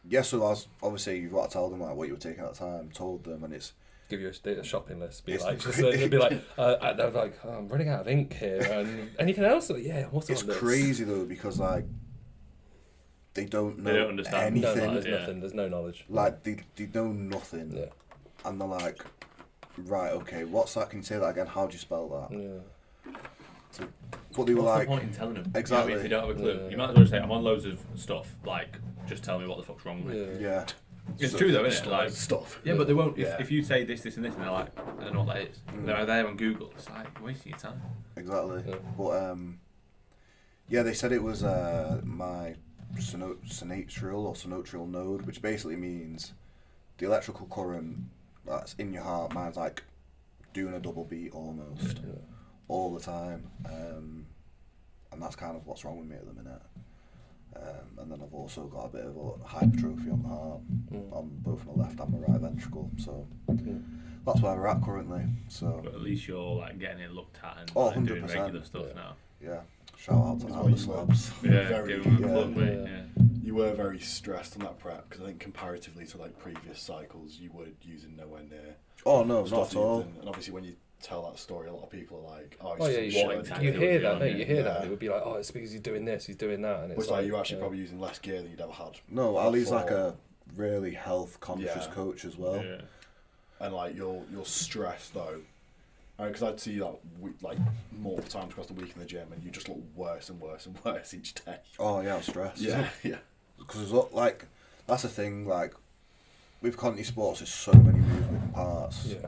Yeah, so I was, obviously you've got to tell them like what you were taking at the time. Told them, and it's give you a shopping list. Be like, they'd be like, they're like, oh, I'm running out of ink here. And anything else? Like, yeah, what's on this? It's crazy though, because like they don't know understand anything. No, there's nothing. There's no knowledge. Like they know nothing. Yeah. And they're like, right, okay, what's that? Can you say that again? How do you spell that? Yeah. So, but they were what's like, the point in telling them? exactly. You know, if you don't have a clue, Yeah. you might as well say, I'm on loads of stuff. Like, just tell me what the fuck's wrong with me. Yeah. It's true though, isn't it? Like stuff. Yeah, but they won't. Yeah. If you say this, and this, and they're like, I don't know what that is. They're there on Google. It's like you're wasting your time. Exactly. Yeah. But yeah, they said it was my sinoatrial node, which basically means the electrical current that's in your heart. Mine's like doing a double beat almost all the time, and that's kind of what's wrong with me at the minute. And then I've also got a bit of a hypertrophy on the heart, on both my left and my right ventricle. So that's where we're at currently. So, but at least you're like getting it looked at and Oh, like, doing 100%. regular stuff now. yeah, shout out to It's the what you slabs. Yeah, Very- give them a yeah. plug, mate. Yeah. Yeah. You were very stressed on that prep because I think comparatively to like previous cycles, you were using nowhere near Oh no, not stuff at you've all. done. And obviously, when you tell that story, a lot of people are like, "Oh, Oh yeah, he's you, just exactly you what hear you're that, on, mate. yeah. You hear that, Yeah. and it would be like, oh, it's because he's doing this, he's doing that, and it's Which like, you're actually probably using less gear than you'd ever had. No, Ali's like a really health conscious Yeah. coach as well. Yeah. And like your stress though, because I'd see you like multiple times across the week in the gym, and you just look worse and worse and worse each day. Oh yeah, I'm stressed. Yeah. Because like that's the thing. Like with Conteh Sports, there's so many moving parts, yeah,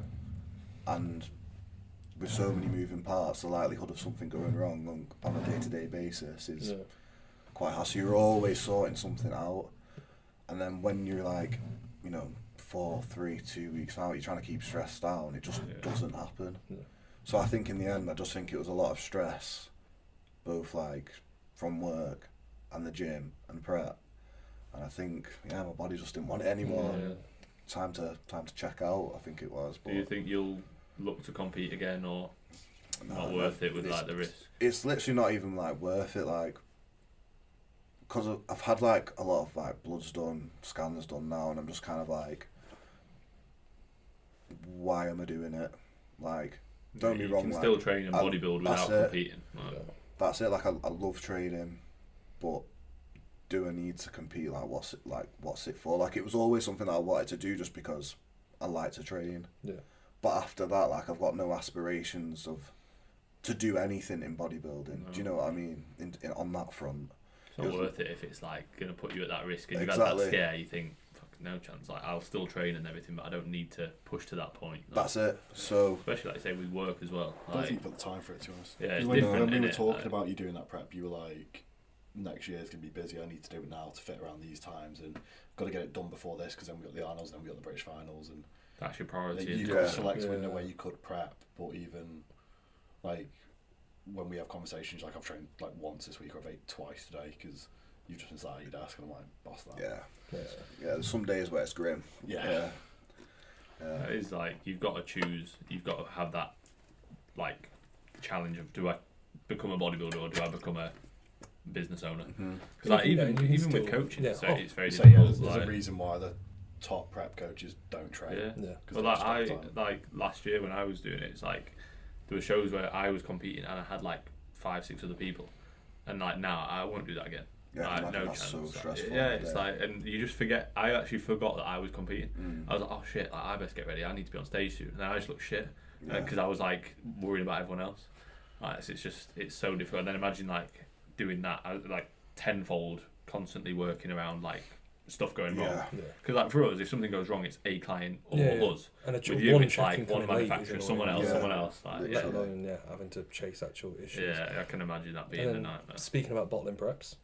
and with so many moving parts, the likelihood of something going wrong on a day-to-day basis is quite high. So you're always sorting something out, and then when you're like, 4, 3, 2 weeks out, you're trying to keep stress down. It just doesn't happen. Yeah. So I think in the end, I just think it was a lot of stress, both like from work and the gym and prep. And I think, my body just didn't want it anymore. Yeah. Time to check out, I think it was. But Do you think you'll look to compete again, or no, not worth it with it's- like the risk? It's literally not even like worth it, like, because I've had like a lot of like bloods done, scans done now, and I'm just kind of like, why am I doing it? Like, don't be wrong. You can like, still train and bodybuild that's without it. competing. Like, That's it. Like I love training, but do I need to compete? Like what's it for? Like it was always something that I wanted to do just because I like to train. Yeah. But after that, like I've got no aspirations to do anything in bodybuilding. No. Do you know what I mean? On that front. It's not worth it if it's like going to put you at that risk, and you've Exactly. had that scare. You think, fuck, no chance. Like, I'll still train and everything, but I don't need to push to that point. Like, That's it. So especially like you say with work as well. I don't Like, think you put the time for it, to be honest. Yeah, it's when different, we were innit? talking about you doing that prep, you were like, next year's going to be busy, I need to do it now to fit around these times, and got to get it done before this, because then we got the Arnold's, then we got the British finals, and that's your priority. you isn't got it? a select Yeah. window where you could prep, but even like when we have conversations, like I've trained like once this week, or I've ate twice today, because you've just been sat at your desk, and I'm like, boss that. yeah, there's some days where it's grim. Yeah. It is like, you've got to choose. You've got to have that like challenge of, do I become a bodybuilder or do I become a business owner? Because like, even with coaching, yeah. so Oh, it's very So yeah, difficult. there's like, a reason why the top prep coaches don't train. yeah. Yeah. But like like last year when I was doing it, it's like there were shows where I was competing and I had like 5-6 other people, and like now I won't do that again. Yeah, I like, imagine no that's chance. so Like, stressful. yeah, it's like, and you just forget. I actually forgot that I was competing. I was like, oh shit, like, I best get ready. I need to be on stage soon. And then I just look shit because I was like worried about everyone else. Like, it's so difficult. And then imagine like doing that like tenfold, constantly working around like stuff going wrong. Yeah. Because like for us, if something goes wrong, it's a client or us. And With you, one it's like checking one coming late manufacturer, is someone else, Yeah. someone else. Like, let yeah, alone having to chase actual issues. yeah, I can imagine that being And a then, nightmare. speaking about bottling preps,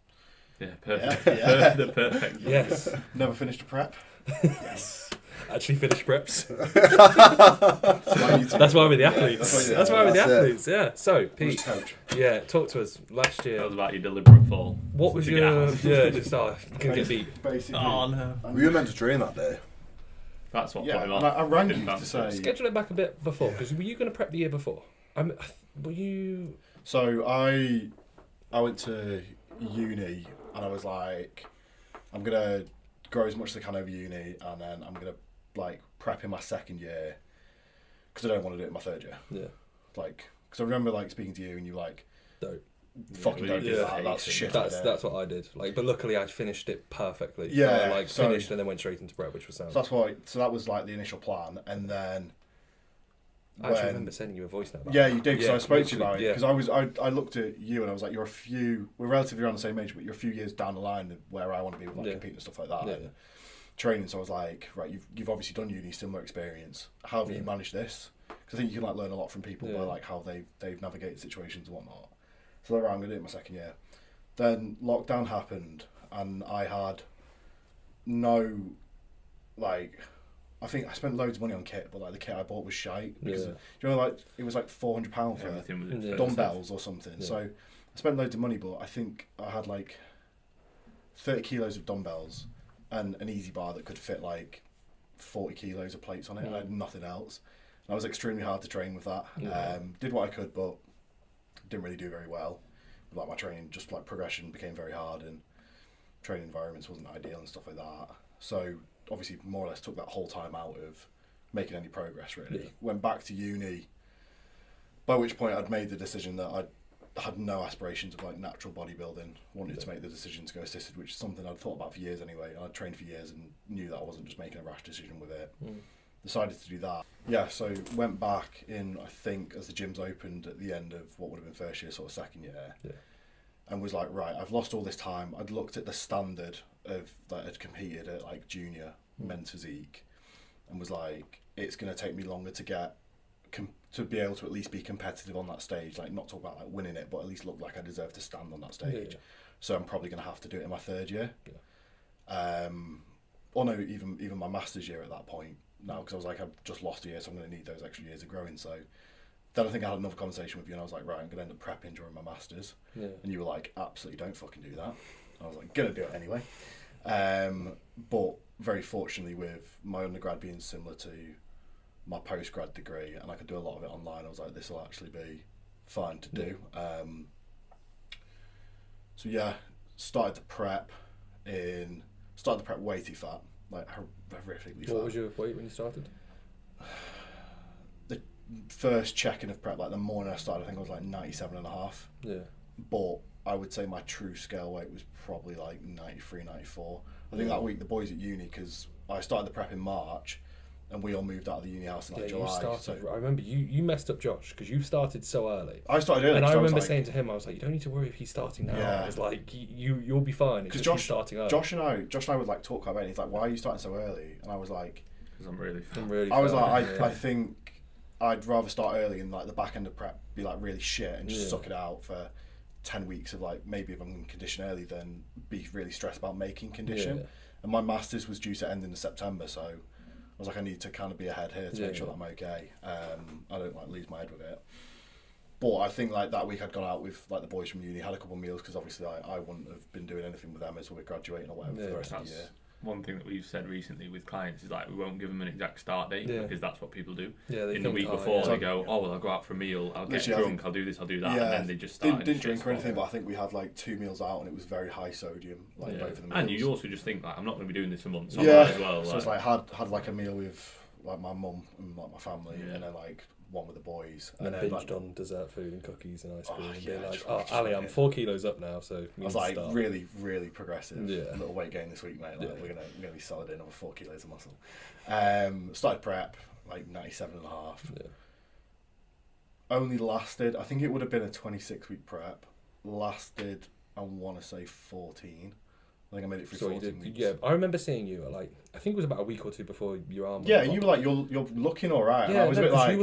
Yeah, perfect. Yeah. The perfect. yes, Never finished a prep. yes, actually finished preps. That's That's why we're the Yeah, athletes. that's That's why we're the That's it. athletes. Yeah. So Who's Pete, coach? yeah, talk to us. Last year, That was about your deliberate fall. what was to get your out. just couldn't get beat. Basically. Oh no. Were you meant to train that day? That's what Yeah, put him and off. I rang Didn't you to fancy say. it. Schedule it back a bit before, because were you going to prep the year before? Were you? So I went to uni, and I was like, I'm gonna grow as much as I can over uni, and then I'm gonna like prep in my second year, because I don't want to do it in my third year. Yeah. Like, because I remember like speaking to you, and you like, Don't. fucking Yeah, don't do yeah. that. That's a shit. That's idea. that's what I did. Like, but luckily I finished it perfectly. Yeah, I, like so- finished and then went straight into prep, which was sound. So that's why. So that was like the initial plan, and then. I actually when- remember sending you a voice note. About Yeah, that. you did, because Yeah, I spoke to you literally, about it. yeah. Because I looked at you and I was like, we're relatively around the same age, but you're a few years down the line of where I want to be with like Yeah. competing and stuff like that. Yeah. And training, so I was like, right, you've obviously done uni, similar experience. How have you managed this? Because I think you can like learn a lot from people by like how they've navigated situations and whatnot. So right, I'm gonna do it in my second year. Then lockdown happened, and I had no like. I think I spent loads of money on kit, but like the kit I bought was shite because you know, like it was like £400 for Everything was Yeah. expensive. dumbbells or something. Yeah. So I spent loads of money, but I think I had like 30 kilos of dumbbells and an easy bar that could fit like 40 kilos of plates on it. I had nothing else. And I was extremely hard to train with that. Yeah. Did what I could, but didn't really do very well. Like my training, just like progression became very hard, and training environments wasn't ideal and stuff like that. So obviously more or less took that whole time out of making any progress really. Yeah. Went back to uni, by which point I'd made the decision that I had no aspirations of like natural bodybuilding. Wanted to make the decision to go assisted, which is something I'd thought about for years anyway. And I'd trained for years and knew that I wasn't just making a rash decision with it. Decided to do that. Yeah, so went back in, I think, as the gyms opened at the end of what would have been first year, sort of second year. Yeah. And was like, right, I've lost all this time. I'd looked at the standard of that I'd competed at like junior men's physique, and was like, it's going to take me longer to get to be able to at least be competitive on that stage. Like, not talk about like winning it, but at least look like I deserve to stand on that stage. Yeah. So I'm probably going to have to do it in my third year. Yeah. Or no, even my master's year at that point. No, because I was like, I've just lost a year, so I'm going to need those extra years of growing. So then I think I had another conversation with you, and I was like, right, I'm going to end up prepping during my masters. Yeah. And you were like, absolutely don't fucking do that. I was like, gonna do it anyway. But very fortunately, with my undergrad being similar to my postgrad degree, and I could do a lot of it online, I was like, this will actually be fine to do. So yeah, started the prep way too fat, like horrifically fat. What was your weight when you started? The first check-in of prep, like the morning I started, I think I was like 97.5. Yeah. But I would say my true scale weight was probably like 93, 94. I think that week the boys at uni, because I started the prep in March, and we all moved out of the uni house in like Yeah, July. you started. So I remember you messed up Josh because you started so early. I started early. And I was remember like, saying to him, I was like, you don't need to worry if he's starting now. Yeah. It's like you'll be fine. It's because just he's starting early. Josh and I would like talk about it. And he's like, why are you starting so early? And I was like, Because I'm really fit. I was fine, like, yeah. I think I'd rather start early and like the back end of prep be like really shit and just Yeah. suck it out for 10 weeks of like maybe if I'm in condition early then be really stressed about making condition. Yeah. And my masters was due to end in September, so I was like, I need to kind of be ahead here to make sure that I'm okay. I don't like lose my head with it. But I think like that week I'd gone out with like the boys from uni, had a couple of meals because obviously I wouldn't have been doing anything with them as we're graduating or whatever for the rest of the year. One thing that we've said recently with clients is like we won't give them an exact start date because that's what people do. Yeah, they in the think, week before yeah. they go, oh well, I'll go out for a meal, I'll get Literally, drunk, I'll do this, I'll do that, Yeah, and then they just start. didn't drink or anything, but I think we had like 2 meals out and it was very high sodium, like both of the meals. And you also just think like I'm not going to be doing this for months, so yeah, I might as well. So it's like had like a meal with like my mum and like my family, and then like one with the boys, and then then binged like, on dessert food and cookies and ice cream. And yeah, being like, just Ali, I'm fucking- 4 kilos up now, so I was like really progressive. Yeah. Little weight gain this week, mate. Like, Yeah. we're gonna be solid in another 4 kilos of muscle. Started prep like 97.5. Yeah. Only lasted. I think it would have been a 26-week prep. Lasted. I want to say 14. I think I made it through So you 14 did, weeks. yeah. I remember seeing you at like I think it was about a week or two before your arm. Yeah, went and you pop. were like, you're looking alright. Yeah, I was a bit like,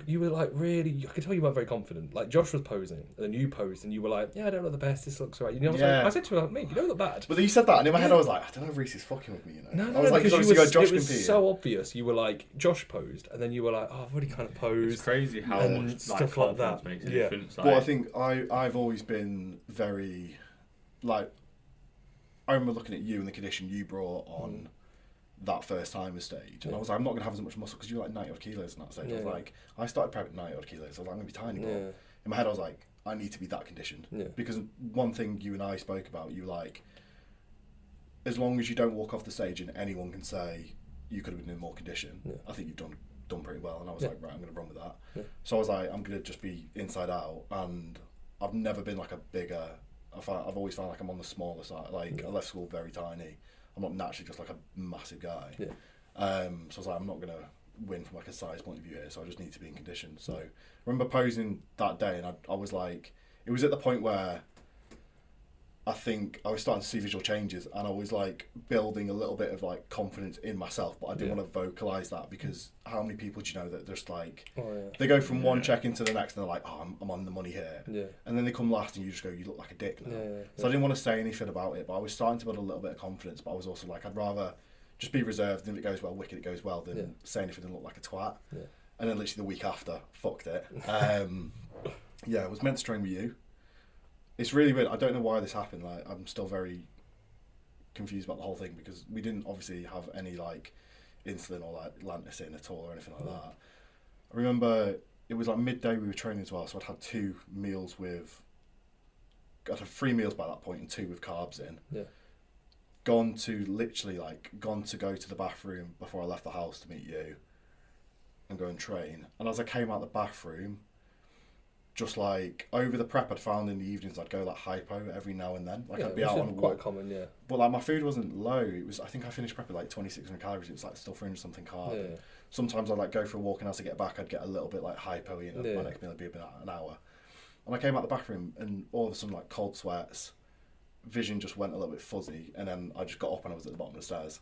you were like really. I could tell you weren't very confident. Like Josh was posing, and then you posed, and you were like, "Yeah, I don't look the best. This looks alright." You know, I said to him, "Mate, you don't look bad." but then you said that, and in my head I was like, I don't know if Reese is fucking with me. You know, No, I was like, because obviously got Josh it was competing. so obvious. You were like Josh posed, and then you were like, "Oh, I've already kind of posed." it's crazy how and much stuff like like confidence that. makes a Yeah. difference. Like, But I think I've always been very, like, I remember looking at you and the condition you brought on that first timer stage, and I was like, I'm not going to have as much muscle because you were like 90 odd kilos in that stage. I was like, I started prep at 90 odd kilos, so I was like, I'm going to be tiny, but in my head I was like, I need to be that conditioned. Yeah. Because one thing you and I spoke about, you were like, as long as you don't walk off the stage and anyone can say you could have been in more condition, I think you've done pretty well. And I was like, right, I'm going to run with that. Yeah. So I was like, I'm going to just be inside out, and I've never been like a bigger. I've always found like I'm on the smaller side. Like I left school very tiny. I'm not naturally just like a massive guy. Yeah. So I was like, I'm not gonna win from like a size point of view here. So I just need to be in condition. So I remember posing that day, and I was like, it was at the point where I think I was starting to see visual changes, and I was like building a little bit of like confidence in myself, but I didn't want to vocalize that because how many people do you know that just like they go from one check into the next and they're like, oh, I'm on the money here, and then they come last and you just go, you look like a dick now. So I didn't want to say anything about it, but I was starting to build a little bit of confidence, but I was also like, I'd rather just be reserved, and if it goes well, wicked, it goes well, than say anything and look like a twat. And then literally the week after, fucked it. I was meant to train with you. It's really weird. I don't know why this happened. Like, I'm still very confused about the whole thing because we didn't obviously have any like insulin or like lanticin at all or anything like that. I remember it was like midday we were training as well, so I'd had 2 meals with. I'd had 3 meals by that point and 2 with carbs in. Yeah. Gone to go to the bathroom before I left the house to meet you and go and train. And as I came out the bathroom, just like over the prep I'd found in the evenings I'd go like hypo every now and then. Like I'd be out on a quite walk. common, But like my food wasn't low. It was, I think I finished prep at like 2,600 calories. It was like still 300 something carb. Sometimes I'd like go for a walk, and as I get back I'd get a little bit like hypo-y, and my next meal would be about an hour. And I came out the bathroom and all of a sudden like cold sweats, vision just went a little bit fuzzy, and then I just got up and I was at the bottom of the stairs.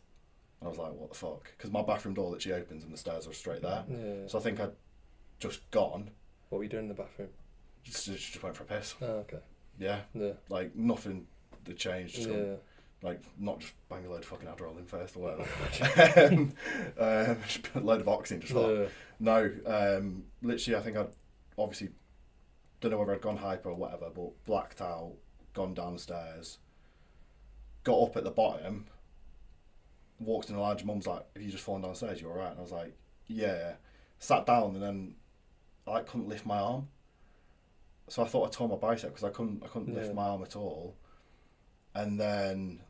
And I was like, what the fuck? Because my bathroom door literally opens and the stairs are straight there. So I think I'd just gone. What were you doing in the bathroom? Just went for a piss. Oh, okay. Yeah. Like nothing had changed. Just gone, like not just bang a load of fucking Adderall in first or whatever. Just put a load of oxygen. Just like, no. Literally, I think I'd obviously don't know whether I'd gone hyper or whatever, but blacked out, gone downstairs, got up at the bottom, walked in the lounge. Mum's like, "Have you just fallen downstairs? You all right?" And I was like, "Yeah." Sat down, and then I like couldn't lift my arm. So I thought I tore my bicep because I couldn't lift my arm at all. And then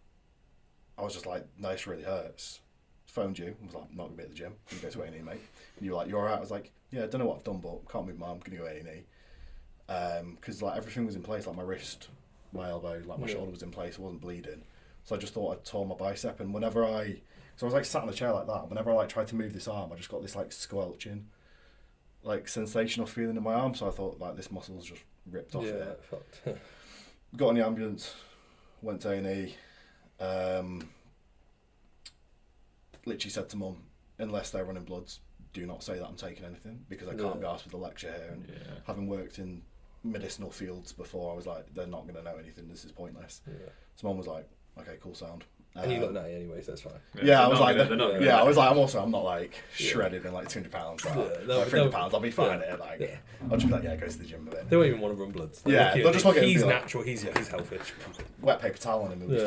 I was just like, no, this really hurts. Phoned you and was like, I'm not going to be at the gym. I'm going to go to A&E, mate. And you were like, you all right? I was like, yeah, I don't know what I've done, but can't move my arm. I'm going to go A&E. Because like everything was in place, like my wrist, my elbow, like my shoulder was in place. I wasn't bleeding. So I just thought I'd tore my bicep, and whenever so I was like sat in the chair like that, whenever I like tried to move this arm, I just got this like squelching, like sensational feeling in my arm. So I thought like this muscle's just ripped off it. Fucked. Got on the ambulance, went to A&E, literally said to Mum, unless they're running bloods, do not say that I'm taking anything, because I can't be asked with a lecture here, and having worked in medicinal fields before, I was like, they're not going to know anything, this is pointless. So Mum was like, okay, cool, sound. And you look natty anyway, so that's fine. I was like, I was like, I'm not like Yeah. shredded in like 200 pounds, like, they'll- 300 pounds, I'll be fine yeah. at it, like, Yeah. I'll just be like, yeah, go to the gym a bit. They won't even want to run bloods. Yeah, they'll just look at him and he's be like, natural, he's healthy. Wet paper towel on him, it'll be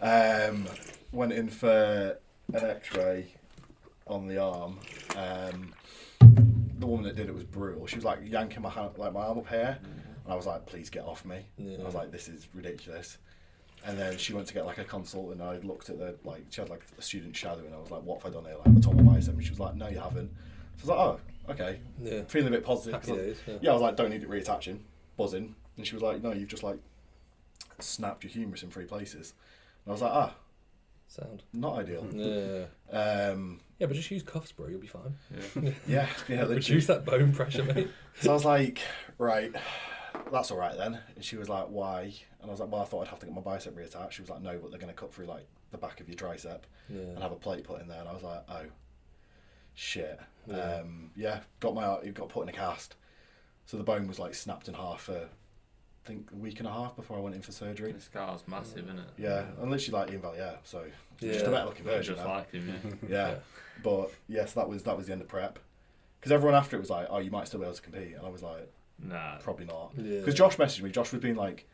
fine. Went in for an x-ray on the arm. The woman that did it was brutal. She was like yanking my hand, like my arm up here, and I was like, please get off me. Yeah. I was like, this is ridiculous. And then she went to get like a consult, and I looked at the, like, she had like a student shadow, and I was like, what have I done here? Like, I tore my bicep. And she was like, no, you haven't. So I was like, oh, okay. Yeah. Feeling a bit positive. Happy days. Yeah, I was like, don't need it reattaching. Buzzing. And she was like, no, you've just like snapped your humerus in 3 places. And I was like, Sound. not ideal. Yeah. Yeah, but just use cuffs, bro. You'll be fine. Yeah, literally. Reduce that bone pressure, mate. So I was like, right, that's all right then. And she was like, why? And I was like, well, I thought I'd have to get my bicep reattached. She was like, no, but they're going to cut through like the back of your tricep and have a plate put in there. And I was like, oh, shit. Got put in a cast. So the bone was like snapped in half for, I think, a week and a half before I went in for surgery. The scar's massive, isn't it? Yeah, and literally like Ian Valier, so just Yeah. a better looking version. Just now. like him, Yeah, but yes, that was the end of prep. Because everyone after it was like, oh, you might still be able to compete, and I was like, Nah. probably not. Yeah. Because Josh messaged me. Josh was being like,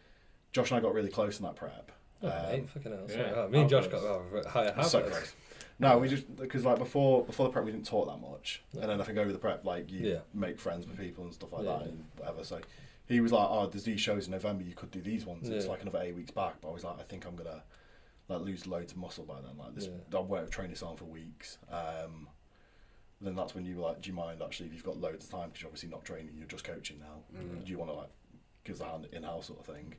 Josh and I got really close in that prep. Oh, mate, fucking hell. yeah. Sorry. Me and Josh got higher So close. No, we just, because like before the prep we didn't talk that much, and then I think over the prep like you make friends with people and stuff like that and whatever. So he was like, oh, there's these shows in November, you could do these ones. It's like another 8 weeks back, but I was like, I think I'm gonna like lose loads of muscle by then. Like this, I won't train this on for weeks. Then that's when you were like, do you mind actually if you've got loads of time, because you're obviously not training, you're just coaching now. Do you want to like give the hand in-house sort of thing?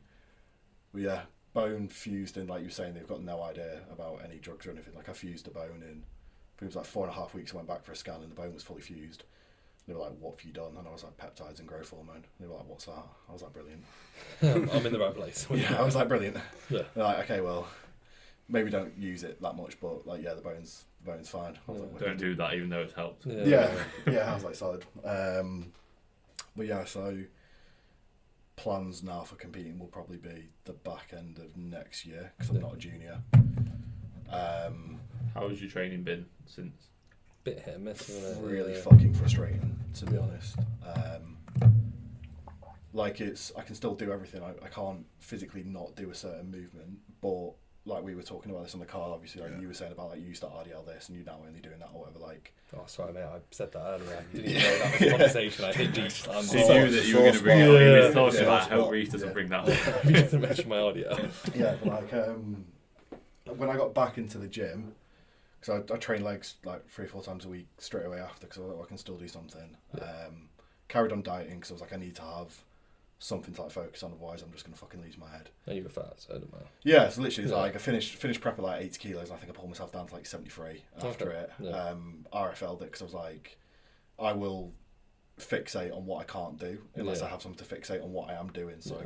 But yeah, bone fused in, like you were saying, they've got no idea about any drugs or anything. Like I fused a bone in, it was like 4.5 weeks. I went back for a scan and the bone was fully fused. They were like, what have you done? And I was like, peptides and growth hormone. They were like, what's that? I was like, brilliant. I'm in the right place. Yeah, I was like, brilliant. Yeah. They're like, okay, well, maybe don't use it that much, but like, yeah, the bone's fine. I was like, Don't do that, even though it's helped. yeah, I was like, solid. But yeah, so plans now for competing will probably be the back end of next year, because I'm not a junior. How has your training been since? Bit hit and miss, isn't it? Really fucking frustrating, to be honest. Like I can still do everything. I can't physically not do a certain movement, but like we were talking about this on the car, obviously, like you were saying about like you used to RDL this and you're now only doing that or whatever. Like, oh, sorry, mate. I said that earlier. You didn't even know that was a conversation. I hit deep. I'm He knew that you were going to bring it up. He was talking about how Reece doesn't bring that up. He doesn't mention my audio. yeah, but like when I got back into the gym, because I train legs like 3 or 4 times a week straight away after, because I was like, I can still do something. Carried on dieting because I was like, I need to have something to like focus on, otherwise I'm just going to fucking lose my head. And you were fat, so it didn't matter. Yeah, so literally it's like I finished prep at like 80 kilos, and I think I pulled myself down to like 73 after it. Yeah. RFL'd it because I was like, I will fixate on what I can't do unless I have something to fixate on what I am doing. So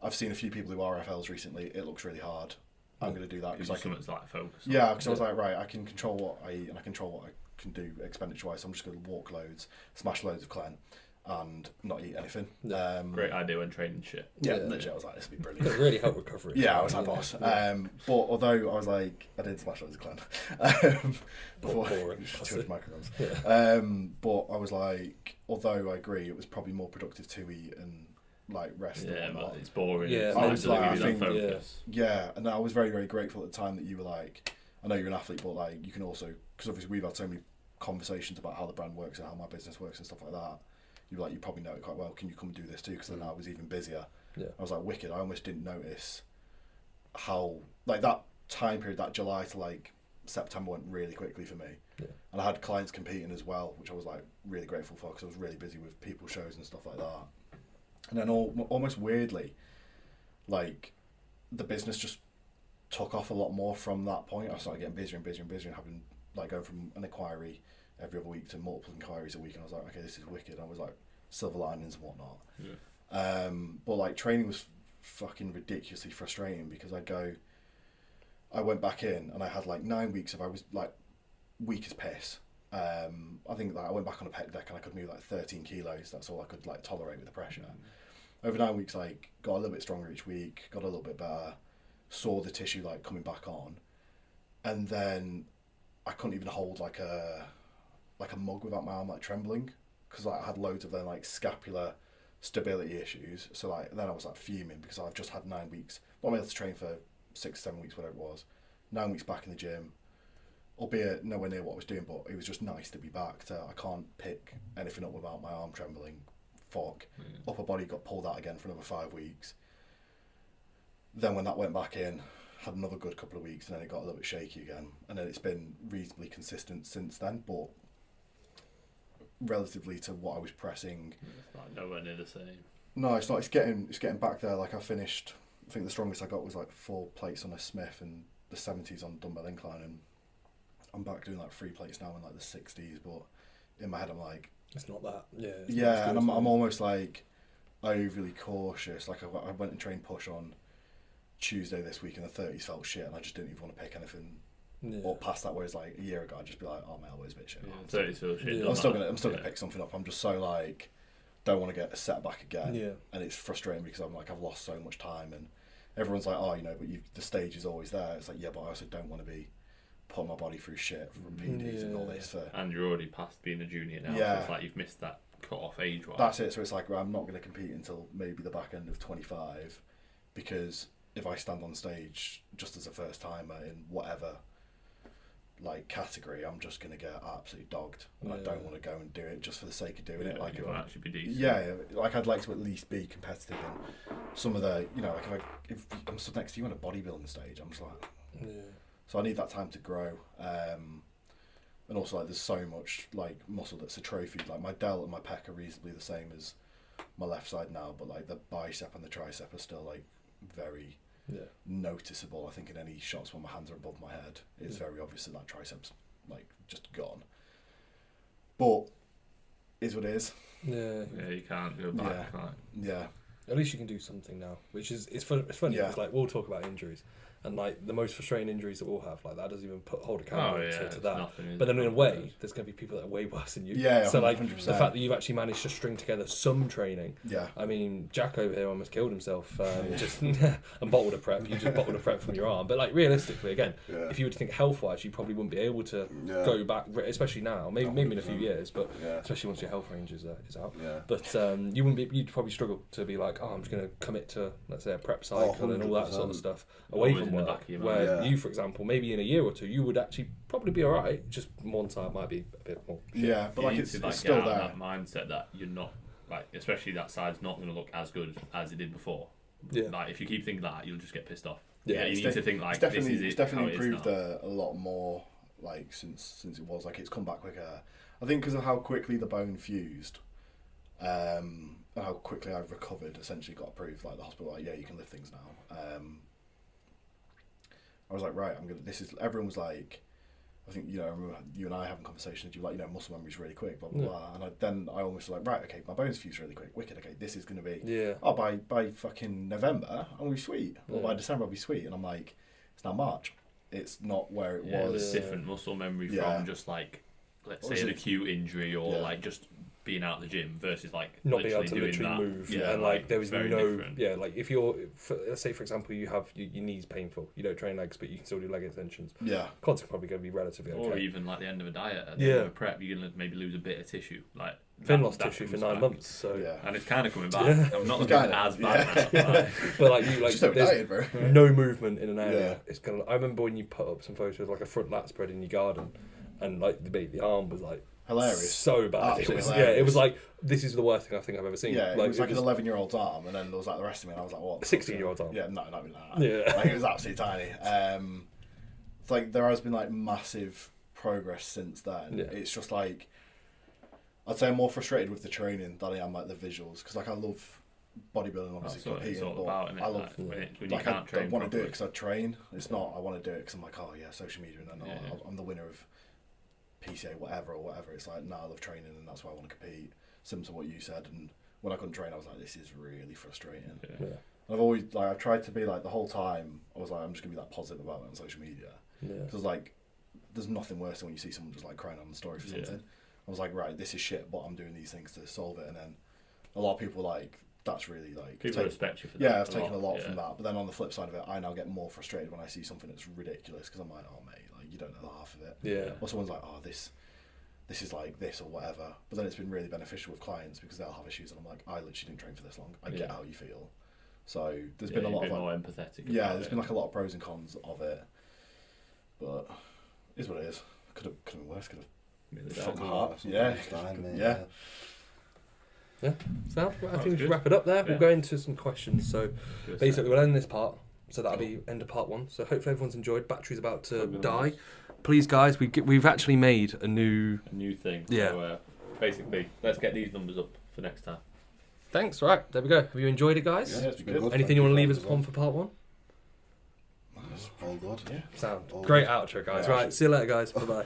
I've seen a few people who RFLs recently. It looks really hard. I'm going to do that Because because I can. something to like focus. Yeah, because I was like, right, I can control what I eat and I control what I can do expenditure wise. So I'm just going to walk loads, smash loads of clen, and not eat anything. Great idea when training shit. Yeah, literally, I was like, this would be brilliant. It really helped recovery. Yeah, I was like, boss. But although I was like, I did smash loads of clen. Before, boring. 200 micrograms. But I was like, although I agree, it was probably more productive to eat and like rest. Yeah, and but whatnot. it's boring. Yeah, It's I nice was to like, give you I that think- focus. Yeah, and I was very, very grateful at the time that you were like, I know you're an athlete, but like you can also, because obviously we've had so many conversations about how the brand works and how my business works and stuff like that. You were like, you probably know it quite well. Can you come and do this too? Because then I was even busier. Yeah. I was like, wicked. I almost didn't notice how like that time period, that July to like September went really quickly for me. Yeah. And I had clients competing as well, which I was like really grateful for because I was really busy with people shows and stuff like that. And then almost weirdly, like the business just took off a lot more from that point. I started getting busier and busier and busier, and having like going from an inquiry every other week to multiple inquiries a week, and I was like, okay, this is wicked. I was like, silver linings and whatnot. Yeah. But like training was fucking ridiculously frustrating because I went back in and I had like 9 weeks of I was like weak as piss. I think that I went back on a pec deck and I could move like 13 kilos. That's all I could like tolerate with the pressure. Over 9 weeks, like got a little bit stronger each week, got a little bit better, saw the tissue like coming back on, and then I couldn't even hold like a mug without my arm like trembling because like I had loads of then like scapular stability issues. So like then I was like fuming because I've just had 9 weeks, not able to train for 6-7 weeks, whatever it was, 9 weeks back in the gym, albeit nowhere near what I was doing, but it was just nice to be back to I can't pick anything up without my arm trembling. Fuck. Upper body got pulled out again for another 5 weeks. Then when that went back in, had another good couple of weeks, and then it got a little bit shaky again, and then it's been reasonably consistent since then, but relatively to what I was pressing, It's like nowhere near the same. no, it's not. It's getting back there. Like I finished, I think the strongest I got was like 4 plates on a Smith and the 70s on dumbbell incline, and I'm back doing like 3 plates now in like the 60s. But in my head, I'm like, It's not that. Yeah. yeah, and I'm almost like overly cautious. Like I went and trained push on Tuesday this week, and the 30s felt shit, and I just didn't even want to pick anything or past that. Whereas like a year ago, I'd just be like, oh, my elbow's a bit shit. Yeah, 30s feel shit. Yeah. I'm still gonna pick something up. I'm just so like don't want to get a setback again. Yeah. And it's frustrating because I'm like I've lost so much time, and everyone's like, oh, you know, but the stage is always there. It's like, yeah, but I also don't want to be putting my body through shit from PDs and all this. For, And you're already past being a junior now. Yeah. So it's like you've missed that cut off age wise. that's it. So it's like, well, I'm not going to compete until maybe the back end of 25, because if I stand on stage just as a first timer in whatever like category, I'm just going to get absolutely dogged, and I don't want to go and do it just for the sake of doing it. Like you want to actually be decent. yeah, like I'd like to at least be competitive in some of the, you know, like if I'm stood next to you on a bodybuilding stage, I'm just like, Yeah. so I need that time to grow. And also like there's so much like muscle that's atrophied. Like my delt and my pec are reasonably the same as my left side now, but like the bicep and the tricep are still like very noticeable. I think in any shots when my hands are above my head, it's very obvious that tricep's like just gone. But is what it is. Yeah. Yeah, you can't go back. Yeah. Like. Yeah. At least you can do something now, which is it's funny because like we'll talk about injuries, and like the most frustrating injuries that we'll have, like that doesn't even hold a candle to that. Nothing, but then in a way, there's going to be people that are way worse than you. Yeah, so like 100%. the fact that you've actually managed to string together some training. Yeah. I mean, Jack over here almost killed himself just and bottled a prep. You just bottled a prep from your arm. But like realistically, again, if you were to think health wise, you probably wouldn't be able to go back, especially now. Maybe in a few years, but especially once your health range is out. Yeah. But you wouldn't be. You'd probably struggle to be like, oh, I'm just going to commit to, let's say, a prep cycle and all that sort of stuff away Always from in the work. back of your Where mind. you, for example, maybe in a year or two, you would actually probably be all right. Just one side might be a bit more. Shit. Yeah, but You like need it's to, like, still get out there. of that mindset that you're not, like, especially that side's not going to look as good as it did before. Yeah. Like, if you keep thinking that, you'll just get pissed off. Yeah, you need to think like it's this is it's it, definitely how it is improved now. a lot more like since it was like it's come back quicker. I think because of how quickly the bone fused, and how quickly I've recovered. Essentially, got approved. Like the hospital, like, yeah, you can lift things now. I was like, right, I'm gonna. This is. Everyone was like, I think, you know, I remember you and I having conversations. You were like, you know, muscle memory's really quick, blah blah blah. And then I almost was like, right, okay, my bones fuse really quick, wicked. Okay, this is gonna be. Yeah. Oh, by fucking November, I'm gonna be sweet. Or by December, I'll be sweet. And I'm like, it's now March. It's not where it Yeah, was. there's different muscle memory from just like, let's say, an acute injury or like just being out of the gym versus like Not being able literally to doing literally that. move, Yeah, and like there was very no, different. like if you're, let's say for example, you have your knees painful, you don't train legs, but you can still do leg extensions. Yeah. Conteh probably going to be relatively okay. Or even like the end of a diet, at the end of a prep, you're gonna maybe lose a bit of tissue. Like Finn lost tissue for comes 9 back. months, so Yeah. And it's kind of coming back. Yeah. I'm not It's looking kinda, as bad now. Like, but like you, like Just over there's diet, bro. no movement in an area. Yeah. It's kind of. I remember when you put up some photos of like a front lat spread in your garden, and like the arm was like Hilarious. so bad. Absolutely It was, hilarious. it was like this is the worst thing I think I've ever seen. Yeah, it was like an 11-year-old's arm, and then there was like the rest of me, and I was like, what? 16-year-old's arm. Yeah, no, not even that. Yeah. Like, it was absolutely tiny. It's like there has been like massive progress since then. Yeah. It's just like, I'd say I'm more frustrated with the training than I am like the visuals, because like I love bodybuilding, obviously That's what it's competing, all but about, isn't it? I love. When you Like can't I train don't want to do it properly. because I train. It's not. I want to do it because I'm like, oh yeah, social media, and then Yeah. I'm the winner of PCA, whatever. It's like, no, I love training, and that's why I want to compete. Similar to what you said, and when I couldn't train, I was like, this is really frustrating. Yeah. Yeah. And I've always I've tried to be like the whole time. I was like, I'm just gonna be that positive about it on social media. Yeah. Because like, there's nothing worse than when you see someone just like crying on the story for Yeah. something. I was like, right, this is shit, but I'm doing these things to solve it. And then a lot of people like, that's really like... People respect you for that. Yeah, I've taken a lot yeah. from that. But then on the flip side of it, I now get more frustrated when I see something that's ridiculous because I'm like, oh mate, like you don't know the half of it. Yeah. Or someone's like, oh, this is like this or whatever. But then it's been really beneficial with clients because they'll have issues and I'm like, I literally didn't train for this long. I get how you feel. So there's been a lot of like, more empathetic. yeah, there's been like a lot of pros and cons of it. But it is what it is. Could have been worse. Could have fucked my heart. Yeah. Yeah. Yeah. So I think we good. should wrap it up there. We'll Yeah. go into some questions. So Good. basically, we'll end this part. So that'll be end of part 1. So hopefully everyone's enjoyed. Battery's about to die. Please, guys, we've actually made a new thing. Yeah. So, basically, let's get these numbers up for next time. Thanks. Right, there we go. Have you enjoyed it, guys? Yeah, it's been good. Anything you want to leave us upon for part 1? All good. Yeah. Sound All great good. outro, guys. Yeah, Right, see you later, guys. Bye bye.